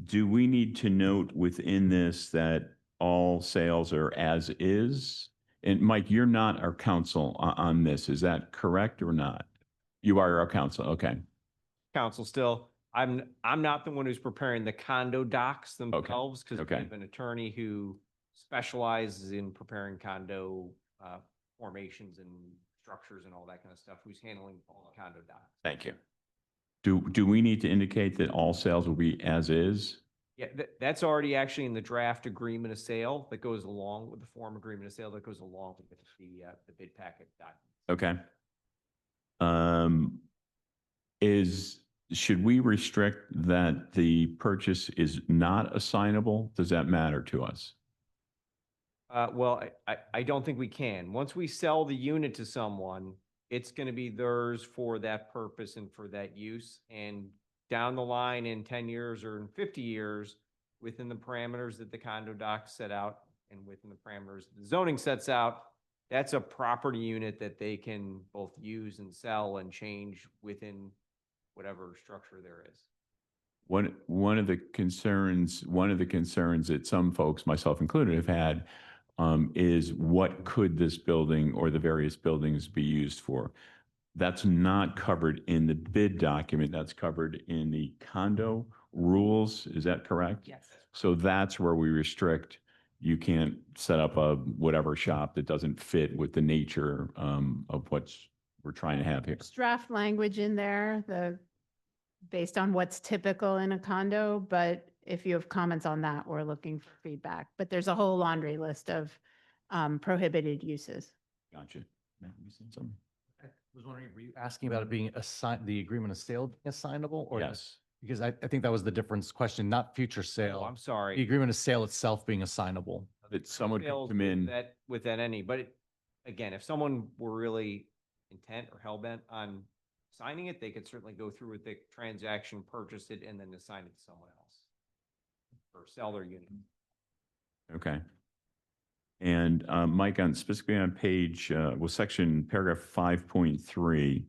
Do we need to note within this that all sales are as is? And Mike, you're not our counsel on this. Is that correct or not? You are our counsel. Okay. Council still, I'm not the one who's preparing the condo docs themselves, because we Okay. have an attorney who specializes in preparing condo formations and structures and all that kind of stuff, who's handling all the condo docs. Thank you. Do we need to indicate that all sales will be as is? Yeah, that's already actually in the draft agreement of sale that goes along with the form agreement of sale that goes along with the bid packet document. Okay. Is should we restrict that the purchase is not assignable? Does that matter to us? Well, I don't think we can. Once we sell the unit to someone, it's going to be theirs for that purpose and for that use. And down the line in 10 years or in 50 years, within the parameters that the condo docs set out and within the parameters the zoning sets out, that's a property unit that they can both use and sell and change within whatever structure there is. One of the concerns that some folks, myself included, have had is what could this building or the various buildings be used for? That's not covered in the bid document. That's covered in the condo rules. Is that correct? Yes. So that's where we restrict. You can't set up a whatever shop that doesn't fit with the nature of what we're trying to have here. There's draft language in there, based on what's typical in a condo, but if you have comments on that, we're looking for feedback. But there's a whole laundry list of prohibited uses. Gotcha. Matt, you said something? I was wondering, were you asking about it being assigned, the agreement of sale being assignable or? Yes. Because I think that was the difference question, not future Oh, sale. I'm sorry. The agreement of sale itself being assignable. That someone could Sales come in. without any, but again, if someone were really intent or hell-bent on signing it, they could certainly go through with the transaction, purchase it, and then assign it to someone else. Or sell their unit. Okay. And Mike, specifically on page, section paragraph 5.3,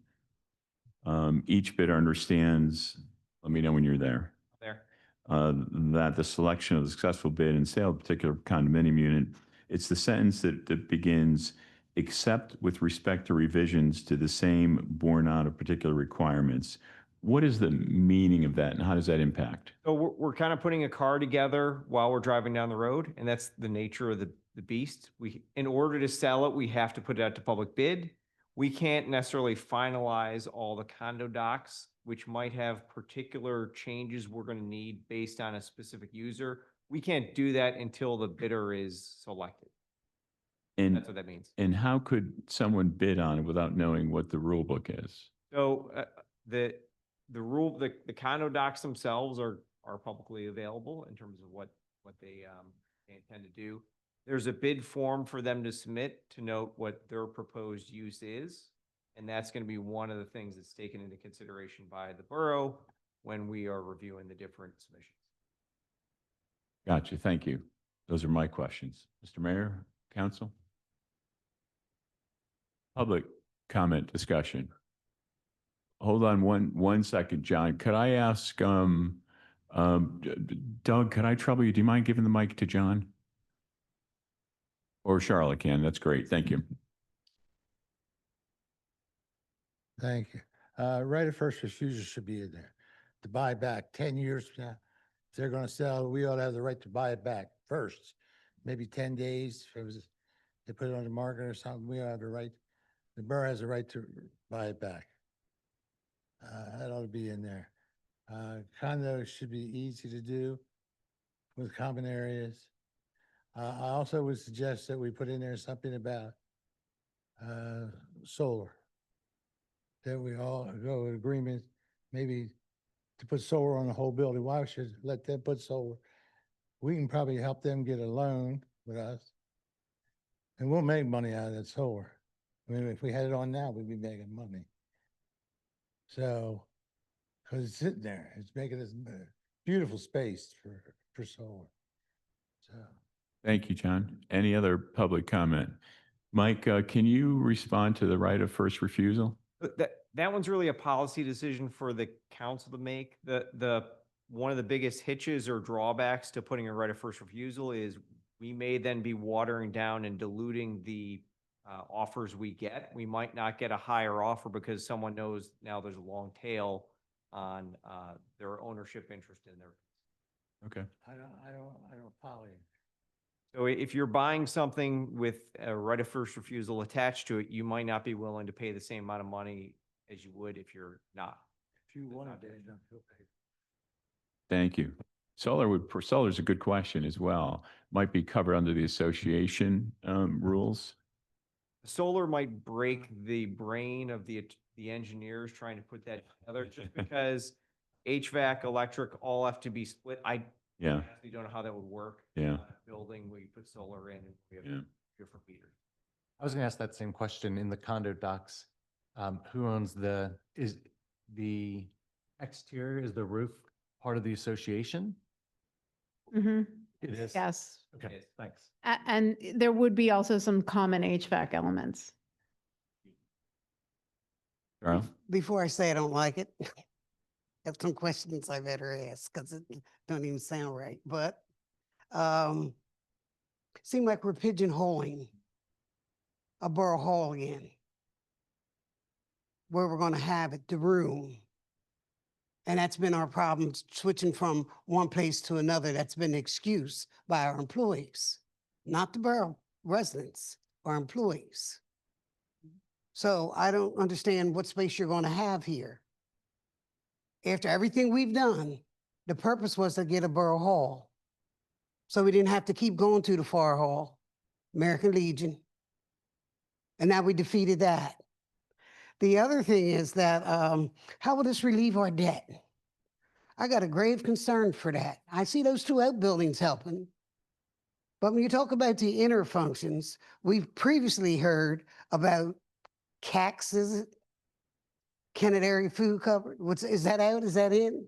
each bidder understands, let me know when you're there, There. that the selection of the successful bid and sale of a particular condominium unit, it's the sentence that begins, except with respect to revisions to the same borne out of particular requirements. What is the meaning of that and how does that impact? So we're kind of putting a car together while we're driving down the road, and that's the nature of the beast. In order to sell it, we have to put it out to public bid. We can't necessarily finalize all the condo docs, which might have particular changes we're going to need based on a specific user. We can't do that until the bidder is selected. And, That's what that means. and how could someone bid on it without knowing what the rule book is? So the condo docs themselves are publicly available in terms of what they intend to do. There's a bid form for them to submit to note what their proposed use is. And that's going to be one of the things that's taken into consideration by the borough when we are reviewing the different submissions. Gotcha. Thank you. Those are my questions. Mr. Mayor, Council? Public comment discussion. Hold on one second, John. Could I ask, Doug, could I trouble you? Do you mind giving the mic to John? Or Charlotte can. That's great. Thank you. Thank you. Right of first refusal should be in there. To buy back 10 years from now, if they're going to sell, we ought to have the right to buy it back first. Maybe 10 days, if it was, they put it on the market or something, we ought to have the right, the borough has the right to buy it back. That ought to be in there. Condos should be easy to do with common areas. I also would suggest that we put in there something about solar. That we all go in agreement, maybe to put solar on the whole building. Why should let them put solar? We can probably help them get a loan with us. And we'll make money out of that solar. I mean, if we had it on now, we'd be making money. So, because it's sitting there, it's making this beautiful space for solar. So. Thank you, John. Any other public comment? Mike, can you respond to the right of first refusal? That one's really a policy decision for the council to make. One of the biggest hitches or drawbacks to putting a right of first refusal is we may then be watering down and diluting the offers we get. We might not get a higher offer because someone knows now there's a long tail on their ownership interest in their. Okay. I don't follow you. So if you're buying something with a right of first refusal attached to it, you might not be willing to pay the same amount of money as you would if you're not. If you wanted to, don't feel paid. Thank you. Solar is a good question as well. Might be covered under the association rules. Solar might break the brain of the engineers trying to put that together just because HVAC, electric, all have to be split. I Yeah, honestly don't know how that would work. Yeah. Building where you put solar in and we have Yeah. different meters. I was gonna ask that same question in the condo docs. Who owns is the exterior, is the roof part of the association? Mhm. It is? Yes. Okay, Yes. thanks. And there would be also some common HVAC elements. Charles? Before I say I don't like it, have some questions I better ask because it don't even sound right. But seem like we're pigeonholing a borough hall again, where we're going to have it, the room. And that's been our problem, switching from one place to another. That's been the excuse by our employees, not the borough residents, our employees. So I don't understand what space you're going to have here. After everything we've done, the purpose was to get a borough hall. So we didn't have to keep going to the Far Hall, American Legion. And now we defeated that. The other thing is that, how will this relieve our debt? I got a grave concern for that. I see those two outbuildings helping. But when you talk about the inner functions, we've previously heard about CACs, is it? Kennett Area Food Cupboard. Is that out? Is that in?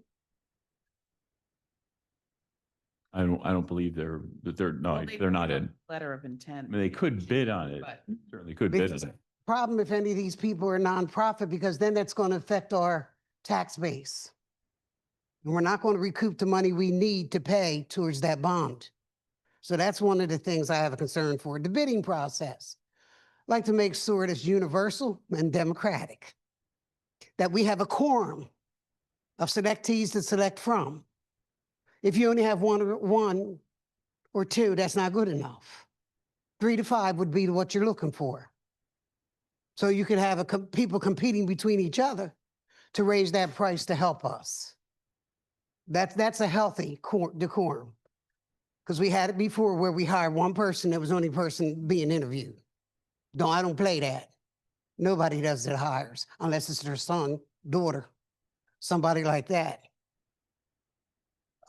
I don't believe they're no, Well, they they're not have in. Letter of I intent. mean, they could bid on it. But- Certainly could bid Because on it. problem if any of these people are nonprofit, because then that's going to affect our tax base. And we're not going to recoup the money we need to pay towards that bond. So that's one of the things I have a concern for, the bidding process. I'd like to make sure it's universal and democratic, that we have a quorum of selectees to select from. If you only have one or two, that's not good enough. 3 to 5 would be what you're looking for. So you could have people competing between each other to raise that price to help us. That's a healthy decorum. Because we had it before where we hired one person, that was the only person being interviewed. No, I don't play that. Nobody does that hires, unless it's their son, daughter, somebody like that.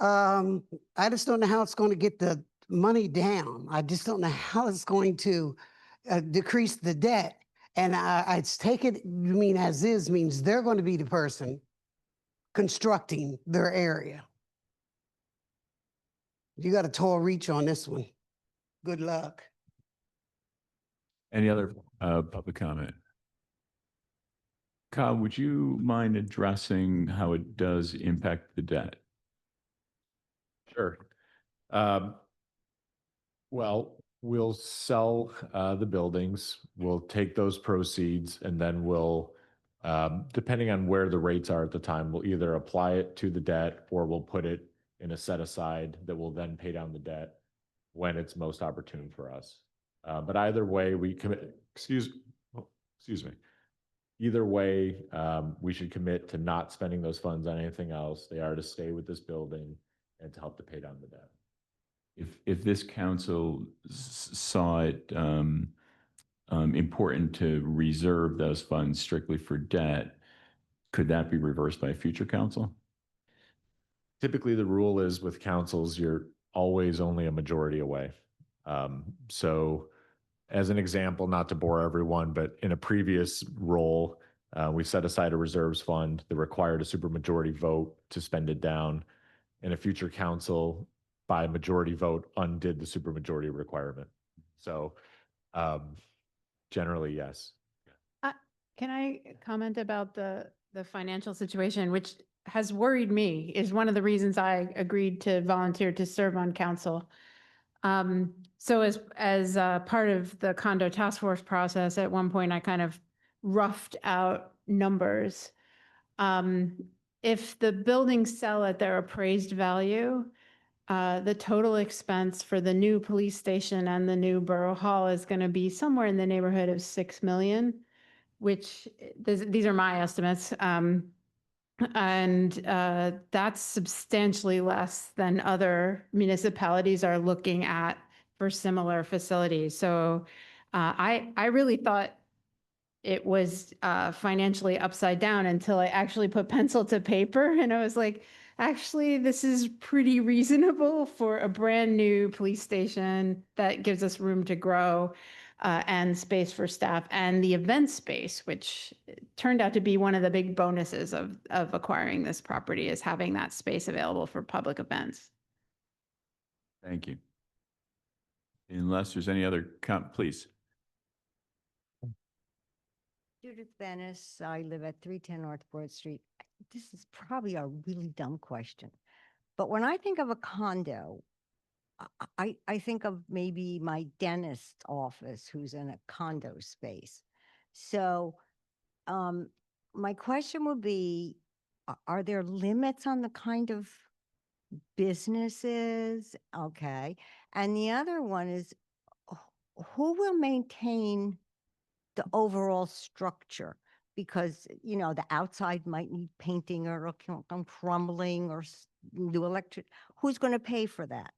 I just don't know how it's going to get the money down. I just don't know how it's going to decrease the debt. And I take it, you mean as is, means they're going to be the person constructing their area. You got a tall reach on this one. Good luck. Any other public comment? Kyle, would you mind addressing how it does impact the debt? Sure. Well, we'll sell the buildings, we'll take those proceeds, and then we'll, depending on where the rates are at the time, we'll either apply it to the debt or we'll put it in a set aside that will then pay down the debt when it's most opportune for us. But either way, we commit, excuse me. Either way, we should commit to not spending those funds on anything else. They are to stay with this building and to help to pay down the debt. If this council saw it important to reserve those funds strictly for debt, could that be reversed by a future council? Typically, the rule is with councils, you're always only a majority away. So as an example, not to bore everyone, but in a previous role, we set aside a reserves fund that required a supermajority vote to spend it down. And a future council, by majority vote, undid the supermajority requirement. So generally, yes. Can I comment about the financial situation, which has worried me, is one of the reasons I agreed to volunteer to serve on council. So as part of the condo task force process, at one point I kind of roughed out numbers. If the buildings sell at their appraised value, the total expense for the new police station and the new borough hall is going to be somewhere in the neighborhood of 6 million, which these are my estimates. And that's substantially less than other municipalities are looking at for similar facilities. So I really thought it was financially upside down until I actually put pencil to paper, and I was like, actually, this is pretty reasonable for a brand new police station that gives us room to grow and space for staff, and the event space, which turned out to be one of the big bonuses of acquiring this property, is having that space available for public events. Thank you. Unless there's any other please. Judith Bennis, I live at 310 North Broad Street. This is probably a really dumb question, but when I think of a condo, I think of maybe my dentist's office who's in a condo space. So my question would be, are there limits on the kind of businesses? Okay. And the other one is, who will maintain the overall structure? Because, you know, the outside might need painting or come crumbling or new electric. Who's going to pay for that?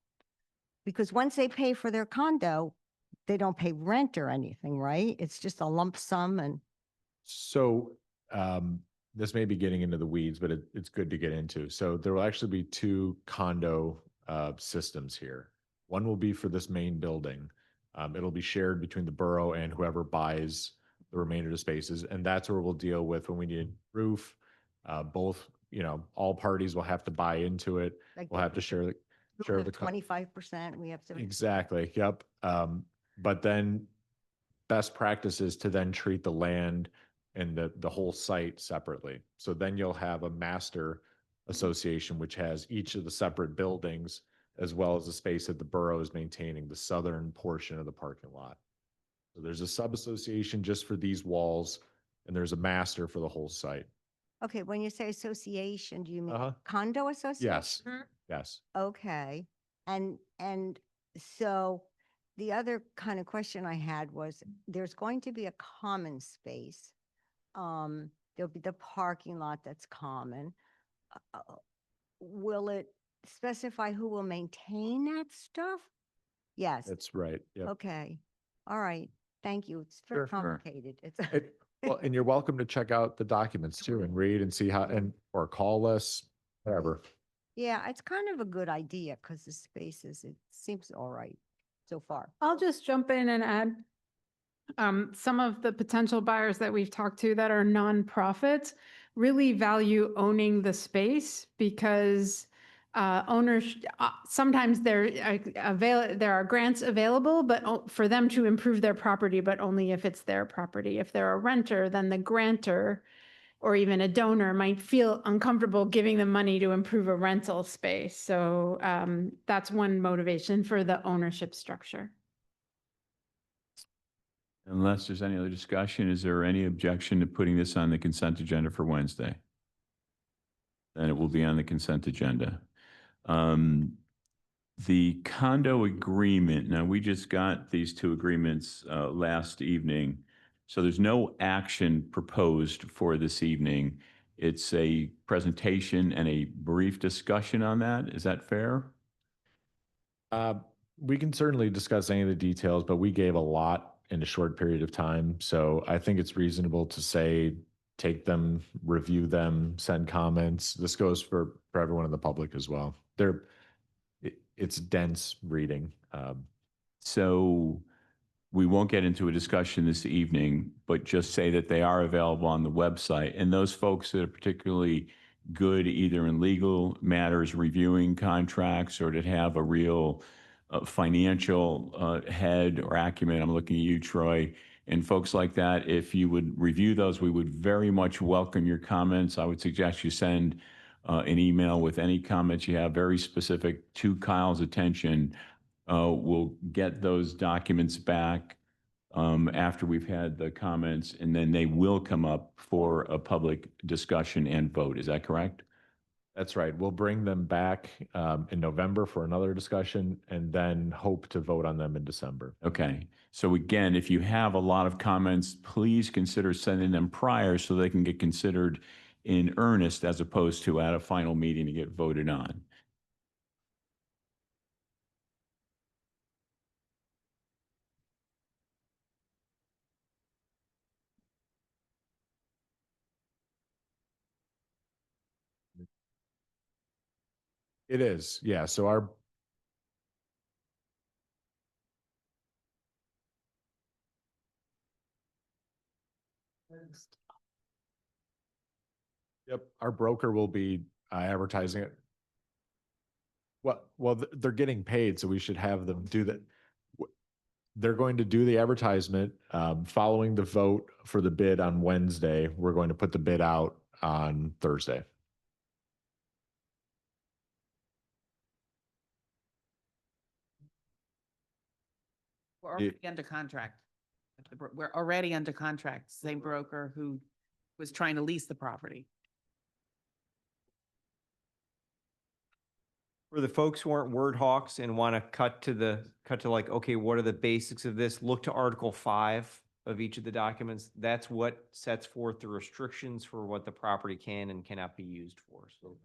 Because once they pay for their condo, they don't pay rent or anything, right? It's just a lump sum. And So this may be getting into the weeds, but it's good to get into. So there will actually be two condo systems here. One will be for this main building. It'll be shared between the borough and whoever buys the remainder of the spaces. And that's where we'll deal with when we need roof. Both, you know, all parties will have to buy into it. like We'll have to share the 25%, we have to. Exactly. Yep. But then best practice is to then treat the land and the whole site separately. So then you'll have a master association, which has each of the separate buildings, as well as the space that the borough is maintaining, the southern portion of the parking lot. So there's a sub-association just for these walls, and there's a master for the whole site. Okay, when you say association, do you mean Uh-huh. condo association? Yes. Yes. Okay. And so the other kind of question I had was, there's going to be a common space. There'll be the parking lot that's common. Will it specify who will maintain that stuff? Yes. That's right. Yep. Okay. All right. Thank you. It's very Sure. complicated. It's Well, and you're welcome to check out the documents too and read and see how, or call us, whatever. yeah, it's kind of a good idea because the spaces, it seems all right so far. I'll just jump in and add, some of the potential buyers that we've talked to that are nonprofits really value owning the space because owners, sometimes there are grants available, but for them to improve their property, but only if it's their property. If they're a renter, then the grantor or even a donor might feel uncomfortable giving them money to improve a rental space. So that's one motivation for the ownership structure. Unless there's any other discussion, is there any objection to putting this on the consent agenda for Wednesday? Then it will be on the consent agenda. The condo agreement, now we just got these two agreements last evening. So there's no action proposed for this evening. It's a presentation and a brief discussion on that. Is that fair? We can certainly discuss any of the details, but we gave a lot in a short period of time. So I think it's reasonable to say, take them, review them, send comments. This goes for everyone in the public as well. It's dense reading. So we won't get into a discussion this evening, but just say that they are available on the website. And those folks that are particularly good either in legal matters, reviewing contracts, or to have a real financial head or acumen, I'm looking at you, Troy, and folks like that, if you would review those, we would very much welcome your comments. I would suggest you send an email with any comments you have, very specific to Kyle's attention. We'll get those documents back after we've had the comments, and then they will come up for a public discussion and vote. Is that correct? That's right. We'll bring them back in November for another discussion and then hope to vote on them in December. Okay. So again, if you have a lot of comments, please consider sending them prior so they can get considered in earnest as opposed to at a final meeting to get voted on. It is, yeah. So our Yep, our broker will be advertising it. Well, they're getting paid, so we should have them do that. They're going to do the advertisement, following the vote for the bid on Wednesday. We're going to put the bid out on Thursday. We're already under contract. We're already under contract, same broker who was trying to lease the property. For the folks who aren't word hawks and want to cut to like, okay, what are the basics of this? Look to Article 5 of each of the documents. That's what sets forth the restrictions for what the property can and cannot be used for. So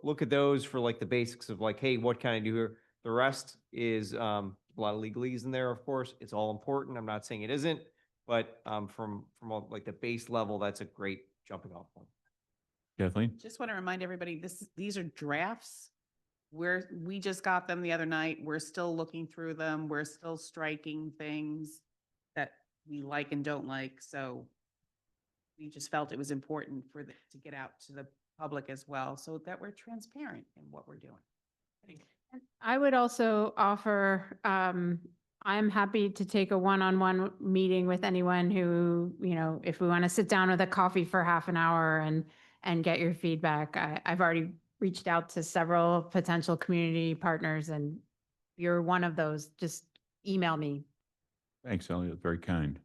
look at those for like the basics of like, hey, what can I do here? The rest is a lot of legalese in there, of course. It's all important. I'm not saying it isn't, but from like the base level, that's a great jumping off point. Kathleen? Just want to remind everybody, these are drafts. We just got them the other night. We're still looking through them. We're still striking things that we like and don't like. So we just felt it was important to get out to the public as well, so that we're transparent in what we're doing. And I would also offer, I'm happy to take a one-on-one meeting with anyone who, if we want to sit down with a coffee for half an hour and get your feedback. I've already reached out to several potential community partners, and if you're one of those, just email me. Thanks, Elliot. Very kind.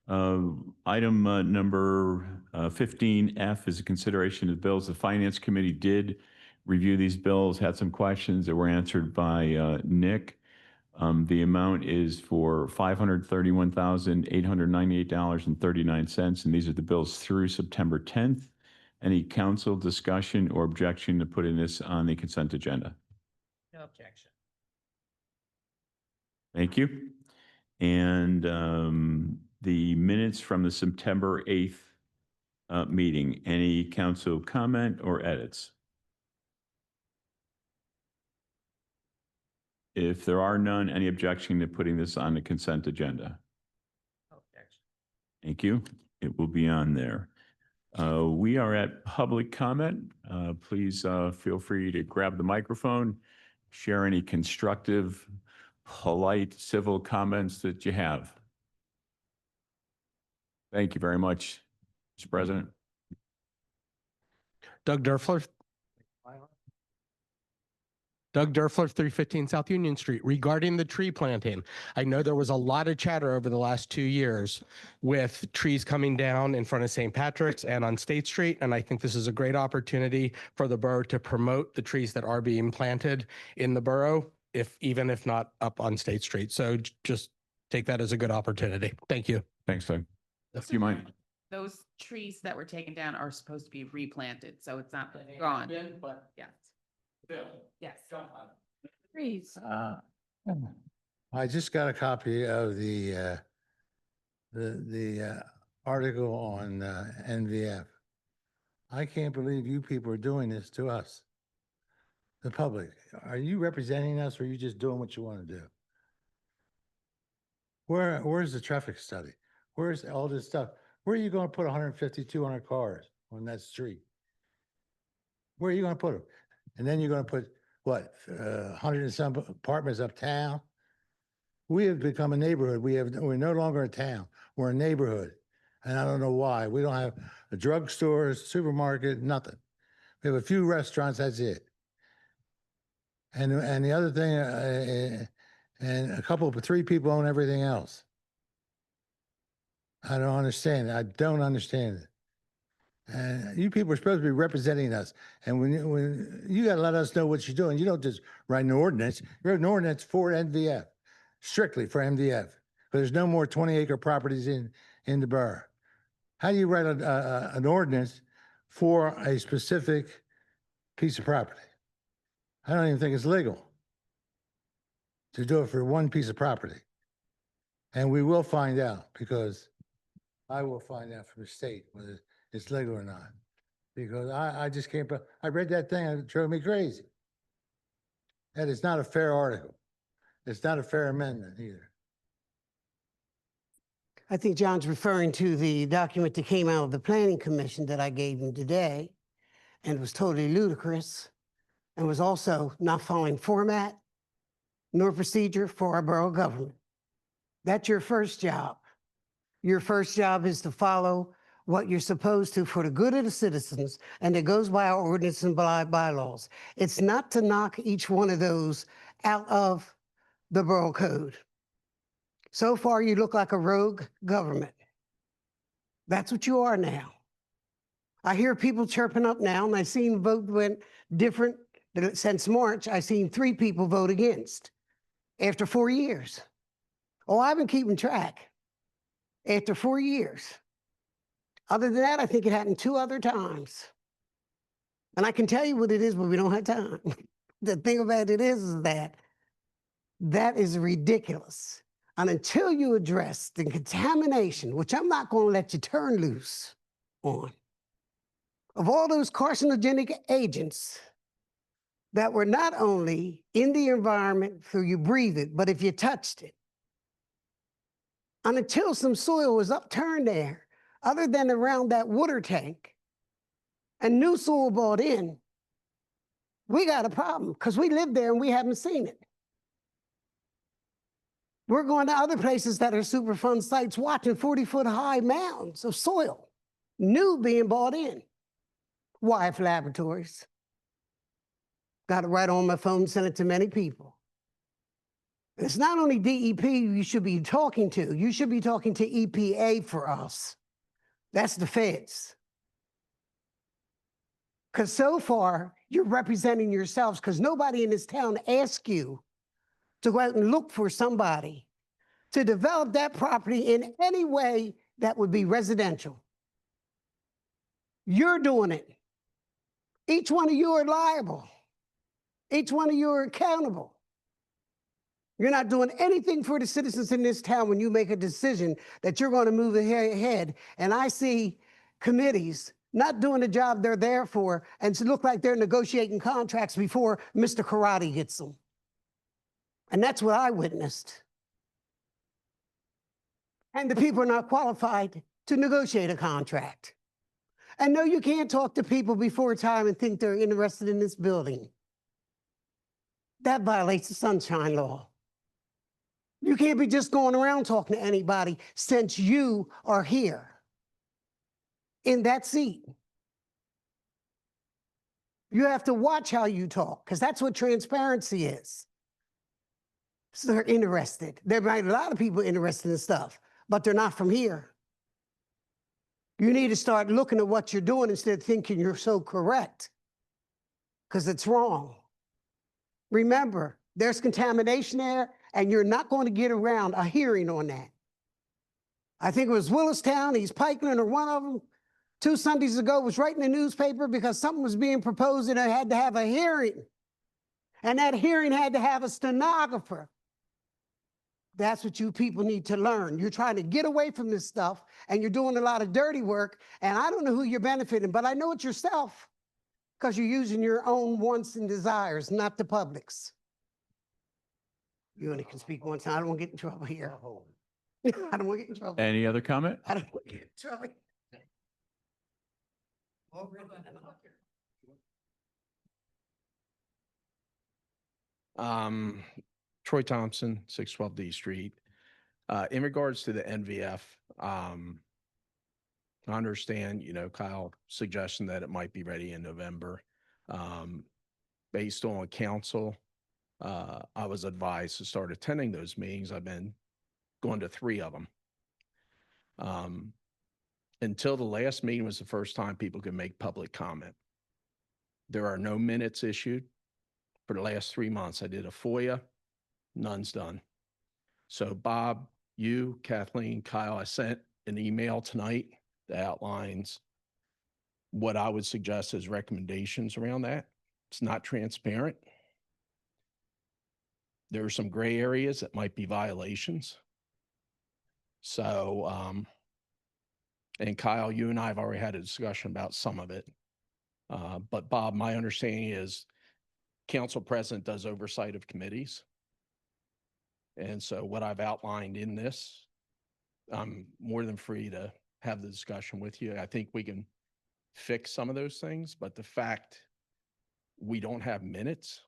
Item number 15F is a consideration of bills. The Finance Committee did review these bills, had some questions that were answered by Nick. The amount is for $531,898.39, and these are the bills through September 10th. Any council discussion or objection to putting this on the consent agenda? No objection. Thank you. And the minutes from the September 8th meeting, any council comment or edits? If there are none, any objection to putting this on the consent agenda? No objection. Thank you. It will be on there. We are at public comment. Please feel free to grab the microphone, share any constructive, polite, civil comments that you have. Thank you very much, Mr. President. Doug Derfler. Doug Derfler, 315 South Union Street. Regarding the tree planting, I know there was a lot of chatter over the last 2 years with trees coming down in front of St. Patrick's and on State Street, and I think this is a great opportunity for the borough to promote the trees that are being planted in the borough, even if not up on State Street. So just take that as a good opportunity. Thank you. Thanks, Doug. Do you mind? Those trees that were taken down are supposed to be replanted, so it's not gone. Yes. Yes. Trees. I just got a copy of the article on NVF. I can't believe you people are doing this to us, the public. Are you representing us, or are you just doing what you want to do? Where's the traffic study? Where's all this stuff? Where are you going to put 150, 200 cars on that street? Where are you going to put them? And then you're going to put, what, 100 and some apartments uptown? We have become a neighborhood. We're no longer a town. We're a neighborhood. And I don't know why. We don't have a drugstore, supermarket, nothing. We have a few restaurants, that's it. And the other thing, and 3 people own everything else. I don't understand it. I don't understand it. And you people are supposed to be representing us. And when you got to let us know what you're doing. You don't just write an ordinance. You write an ordinance for MDF, strictly for MDF. Because there's no more 20-acre properties in the borough. How do you write an ordinance for a specific piece of property? I don't even think it's legal to do it for one piece of property. And we will find out, because I will find out from the state whether it's legal or not. Because I just can't, I read that thing and it drove me crazy. And it's not a fair article. It's not a fair amendment either. I think John's referring to the document that came out of the Planning Commission that I gave him today and was totally ludicrous and was also not following format nor procedure for our borough government. That's your first job. Your first job is to follow what you're supposed to for the good of the citizens, and it goes by our ordinance and bylaws. It's not to knock each one of those out of the borough code. So far, you look like a rogue government. That's what you are now. I hear people chirping up now, and I've seen vote went different since March. I've seen 3 people vote against after 4 years. Oh, I've been keeping track. After 4 years. Other than that, I think it happened 2 other times. And I can tell you what it is, but we don't have time. The thing about it is that is ridiculous. And until you address the contamination, which I'm not going to let you turn loose on, of all those carcinogenic agents that were not only in the environment through you breathe it, but if you touched it. And until some soil was upturned there, other than around that water tank, and new soil brought in, we got a problem because we live there and we haven't seen it. We're going to other places that are Superfund sites watching 40-foot high mounds of soil, new being brought in. Wyeth Laboratories. Got it right on my phone, sent it to many people. And it's not only DEP you should be talking to, you should be talking to EPA for us. That's the feds. Because so far, you're representing yourselves because nobody in this town asked you to go out and look for somebody to develop that property in any way that would be residential. You're doing it. Each one of you are liable. Each one of you are accountable. You're not doing anything for the citizens in this town when you make a decision that you're going to move ahead. And I see committees not doing the job they're there for and to look like they're negotiating contracts before Mr. Karate gets them. And that's what I witnessed. And the people are not qualified to negotiate a contract. And no, you can't talk to people before time and think they're interested in this building. That violates the Sunshine Law. You can't be just going around talking to anybody since you are here in that seat. You have to watch how you talk because that's what transparency is. So they're interested. There might be a lot of people interested in stuff, but they're not from here. You need to start looking at what you're doing instead of thinking you're so correct because it's wrong. Remember, there's contamination there, and you're not going to get around a hearing on that. I think it was Willistown, East Pikeland, or one of them, 2 Sundays ago was right in the newspaper because something was being proposed and it had to have a hearing. And that hearing had to have a stenographer. That's what you people need to learn. You're trying to get away from this stuff, and you're doing a lot of dirty work, and I don't know who you're benefiting, but I know it yourself because you're using your own wants and desires, not the public's. You only can speak once. I don't want to get in trouble here. I don't want to get in trouble. Any other comment? I don't want to get in trouble. Troy Thompson, 612 D Street. In regards to the NVF, I understand, Kyle suggestion that it might be ready in November. Based on council, I was advised to start attending those meetings. I've been going to 3 of them. Until the last meeting was the first time people could make public comment. There are no minutes issued for the last 3 months. I did a FOIA, none's done. So Bob, you, Kathleen, Kyle, I sent an email tonight that outlines what I would suggest as recommendations around that. It's not transparent. There are some gray areas that might be violations. So, and Kyle, you and I have already had a discussion about some of it. But Bob, my understanding is council president does oversight of committees. And so what I've outlined in this, I'm more than free to have the discussion with you. I think we can fix some of those things, but the fact we don't have minutes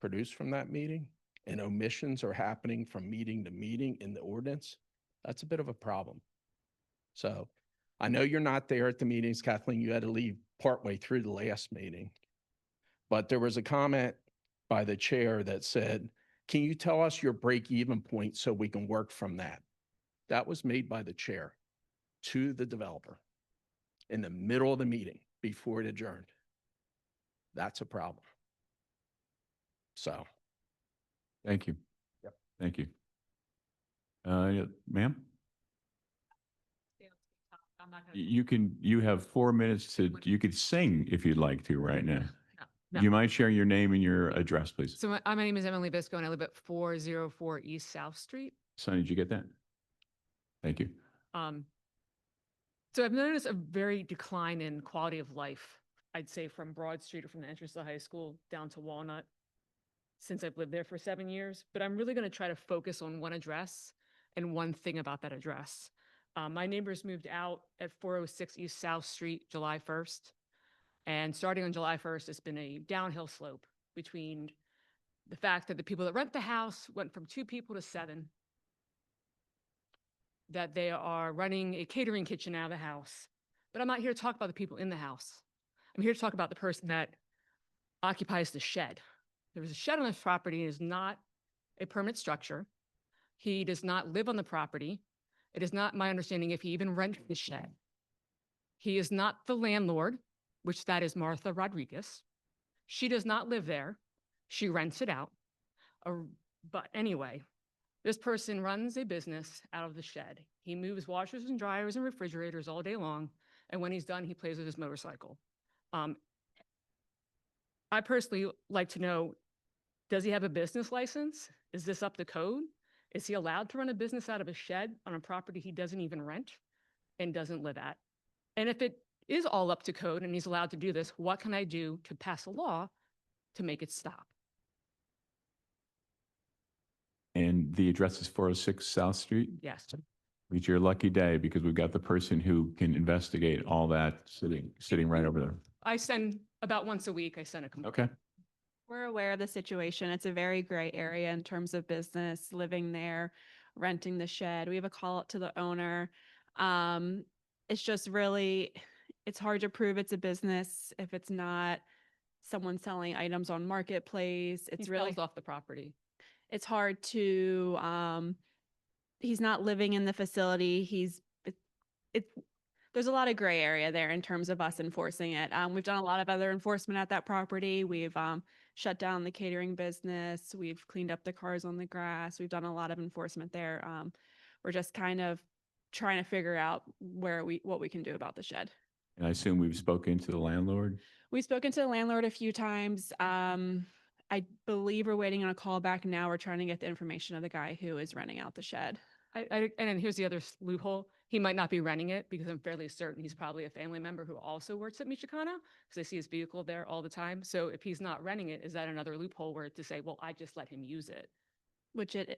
produced from that meeting and omissions are happening from meeting to meeting in the ordinance, that's a bit of a problem. So I know you're not there at the meetings, Kathleen, you had to leave partway through the last meeting. But there was a comment by the chair that said, can you tell us your break-even point so we can work from that? That was made by the chair to the developer in the middle of the meeting before it adjourned. That's a problem. So. Thank you. Yep. Thank you. Ma'am? You have 4 minutes you could sing if you'd like to right now. No. Do you mind sharing your name and your address, please? So my name is Emily Bisco and I live at 404 East South Street. Sonny, did you get that? Thank you. So I've noticed a very decline in quality of life, I'd say from Broad Street or from the entrance to the high school down to Walnut since I've lived there for 7 years. But I'm really going to try to focus on one address and one thing about that address. My neighbors moved out at 406 East South Street, July 1st. And starting on July 1st, it's been a downhill slope between the fact that the people that rent the house went from 2 people to 7, that they are running a catering kitchen out of the house. But I'm not here to talk about the people in the house. I'm here to talk about the person that occupies the shed. There was a shed on this property. It is not a permanent structure. He does not live on the property. It is not my understanding if he even rents the shed. He is not the landlord, which that is Martha Rodriguez. She does not live there. She rents it out. But anyway, this person runs a business out of the shed. He moves washers and dryers and refrigerators all day long. And when he's done, he plays with his motorcycle. I personally like to know, does he have a business license? Is this up to code? Is he allowed to run a business out of a shed on a property he doesn't even rent and doesn't live at? And if it is all up to code and he's allowed to do this, what can I do to pass a law to make it stop? And the address is 406 South Street? Yes. It's your lucky day because we've got the person who can investigate all that sitting right over there. I send about once a week, I send a complaint. Okay. We're aware of the situation. It's a very gray area in terms of business, living there, renting the shed. We have a call out to the owner. It's just really, it's hard to prove it's a business if it's not someone selling items on Marketplace. It's He really sells off the property. It's hard to, he's not living in the facility. There's a lot of gray area there in terms of us enforcing it. We've done a lot of other enforcement at that property. We've shut down the catering business. We've cleaned up the cars on the grass. We've done a lot of enforcement there. We're just kind of trying to figure out what we can do about the shed. And I assume we've spoken to the landlord? We've spoken to the landlord a few times. I believe we're waiting on a call back now. We're trying to get the information of the guy who is renting out the shed. And then here's the other loophole. He might not be renting it because I'm fairly certain he's probably a family member who also works at Michoacano because I see his vehicle there all the time. So if he's not renting it, is that another loophole where to say, well, I just let him use it?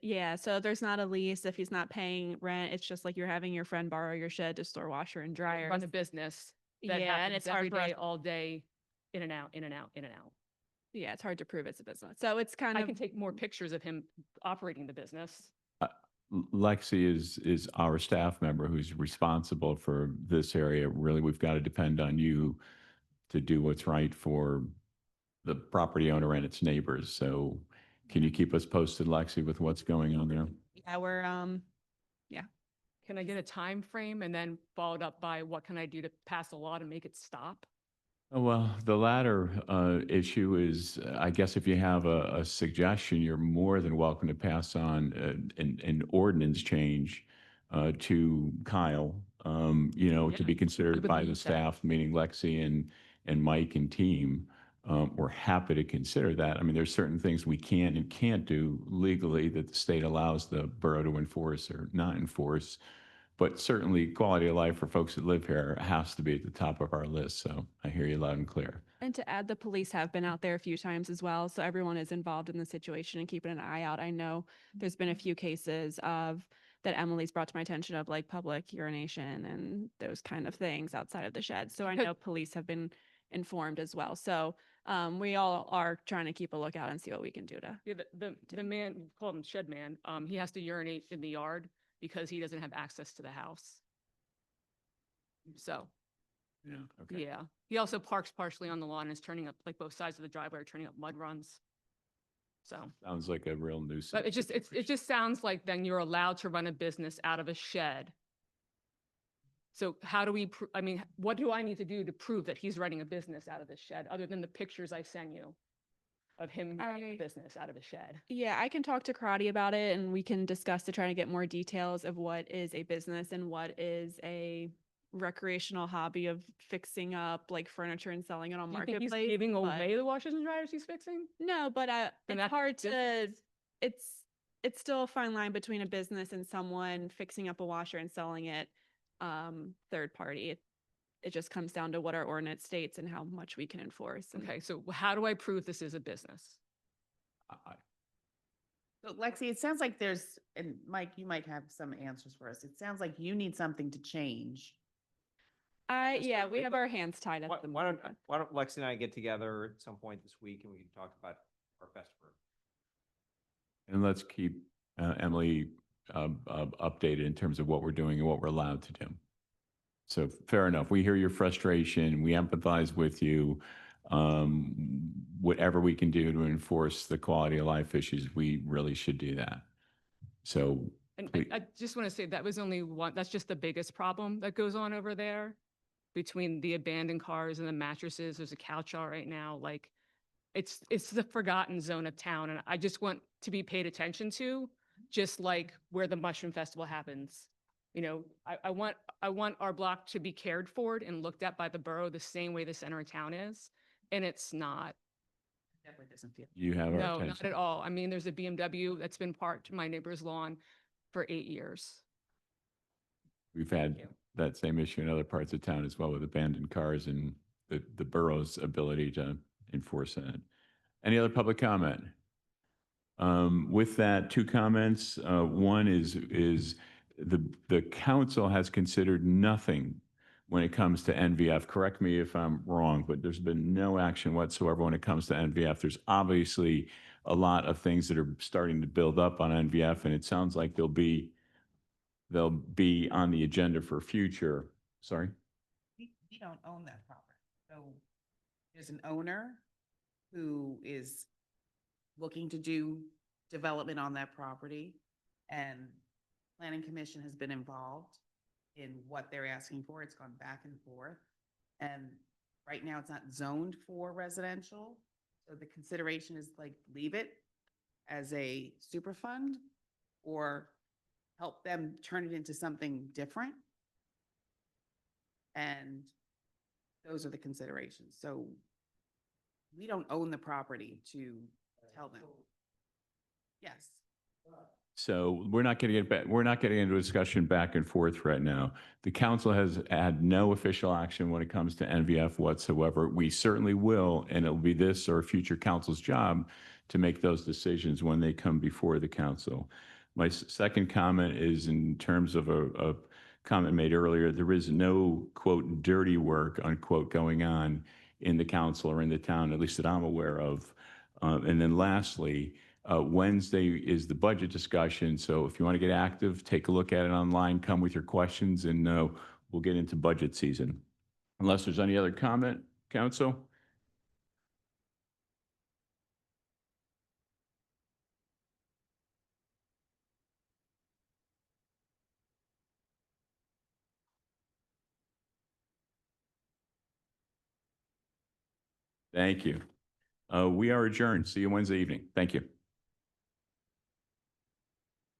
Yeah, so there's not a lease. If he's not paying rent, it's just like you're having your friend borrow your shed to store washer and dryer. Run a business that Yeah, and happens it's hard every for us- day, all day, in and out, in and out, in and out. Yeah, it's hard to prove it's a business. So it's kind I of, can take more pictures of him operating the business. Lexi is our staff member who's responsible for this area. Really, we've got to depend on you to do what's right for the property owner and its neighbors. So can you keep us posted, Lexi, with what's going on there? yeah, we're, yeah. Can I get a time frame and then followed up by what can I do to pass a law to make it stop? Oh, well, the latter issue is, I guess if you have a suggestion, you're more than welcome to pass on an ordinance change to Kyle, to be considered would by love the that. staff, meaning Lexi and Mike and team. We're happy to consider that. I mean, there's certain things we can and can't do legally that the state allows the borough to enforce or not enforce. But certainly quality of life for folks that live here has to be at the top of our list. So I hear you loud and clear. And to add, the police have been out there a few times as well, so everyone is involved in the situation and keeping an eye out. I know there's been a few cases of that Emily's brought to my attention of like public urination and those kind of things outside of the shed. So I know police have been informed as well. So we all are trying to keep a lookout and see what we can do to. Yeah, the man, we call him Shed Man, he has to urinate in the yard because he doesn't have access to the house. So, Yeah. Okay. yeah. He also parks partially on the lawn and is turning up, like both sides of the driveway are turning up mud runs. So, Sounds like a real nuisance. but it just sounds like then you're allowed to run a business out of a shed. So how do we, I mean, what do I need to do to prove that he's running a business out of this shed, other than the pictures I send you of him running a business out of a shed? Yeah, I can talk to Karate about it and we can discuss to try to get more details of what is a business and what is a recreational hobby of fixing up like furniture and selling it on Do you think Marketplace. he's giving but- away the washers and dryers he's fixing? No, but Then it's that's hard to, business. it's still a fine line between a business and someone fixing up a washer and selling it third party. It just comes down to what our ordinance states and how much we can enforce. And Okay, so how do I prove this is a business? So Lexi, it sounds like there's, and Mike, you might have some answers for us. It sounds like you need something to change. Yeah, we have our hands tied Why at the why moment. don't Lexi and I get together at some point this week and we can talk about our best for. And let's keep Emily updated in terms of what we're doing and what we're allowed to do. So fair enough. We hear your frustration. We empathize with you. Whatever we can do to enforce the quality of life issues, we really should do that. So And please- I just want to say that was only one, that's just the biggest problem that goes on over there. Between the abandoned cars and the mattresses, there's a couch out right now, like it's the forgotten zone of town. And I just want to be paid attention to, just like where the Mushroom Festival happens. You know, I want our block to be cared for and looked at by the borough the same way the center of town is. And it's not. Definitely doesn't feel. you have our No, not attention. at all. I mean, there's a BMW that's been parked to my neighbor's lawn for 8 years. We've had that same issue in other parts of town as well with abandoned cars and the borough's ability to enforce that. Any other public comment? With that, two comments. One is the council has considered nothing when it comes to NVF. Correct me if I'm wrong, but there's been no action whatsoever when it comes to NVF. There's obviously a lot of things that are starting to build up on NVF, and it sounds like they'll be on the agenda for future. Sorry? We don't own that property. So there's an owner who is looking to do development on that property. And Planning Commission has been involved in what they're asking for. It's gone back and forth. And right now it's not zoned for residential. So the consideration is like, leave it as a super fund or help them turn it into something different. And those are the considerations. So we don't own the property to tell them. Yes. So we're not getting into a discussion back and forth right now. The council has had no official action when it comes to NVF whatsoever. We certainly will, and it'll be this or future council's job to make those decisions when they come before the council. My second comment is in terms of a comment made earlier. There is no, quote, dirty work, unquote, going on in the council or in the town, at least that I'm aware of. And then lastly, Wednesday is the budget discussion. So if you want to get active, take a look at it online, come with your questions, and we'll get into budget season. Unless there's any other comment, council? Thank you. We are adjourned. See you Wednesday evening. Thank you.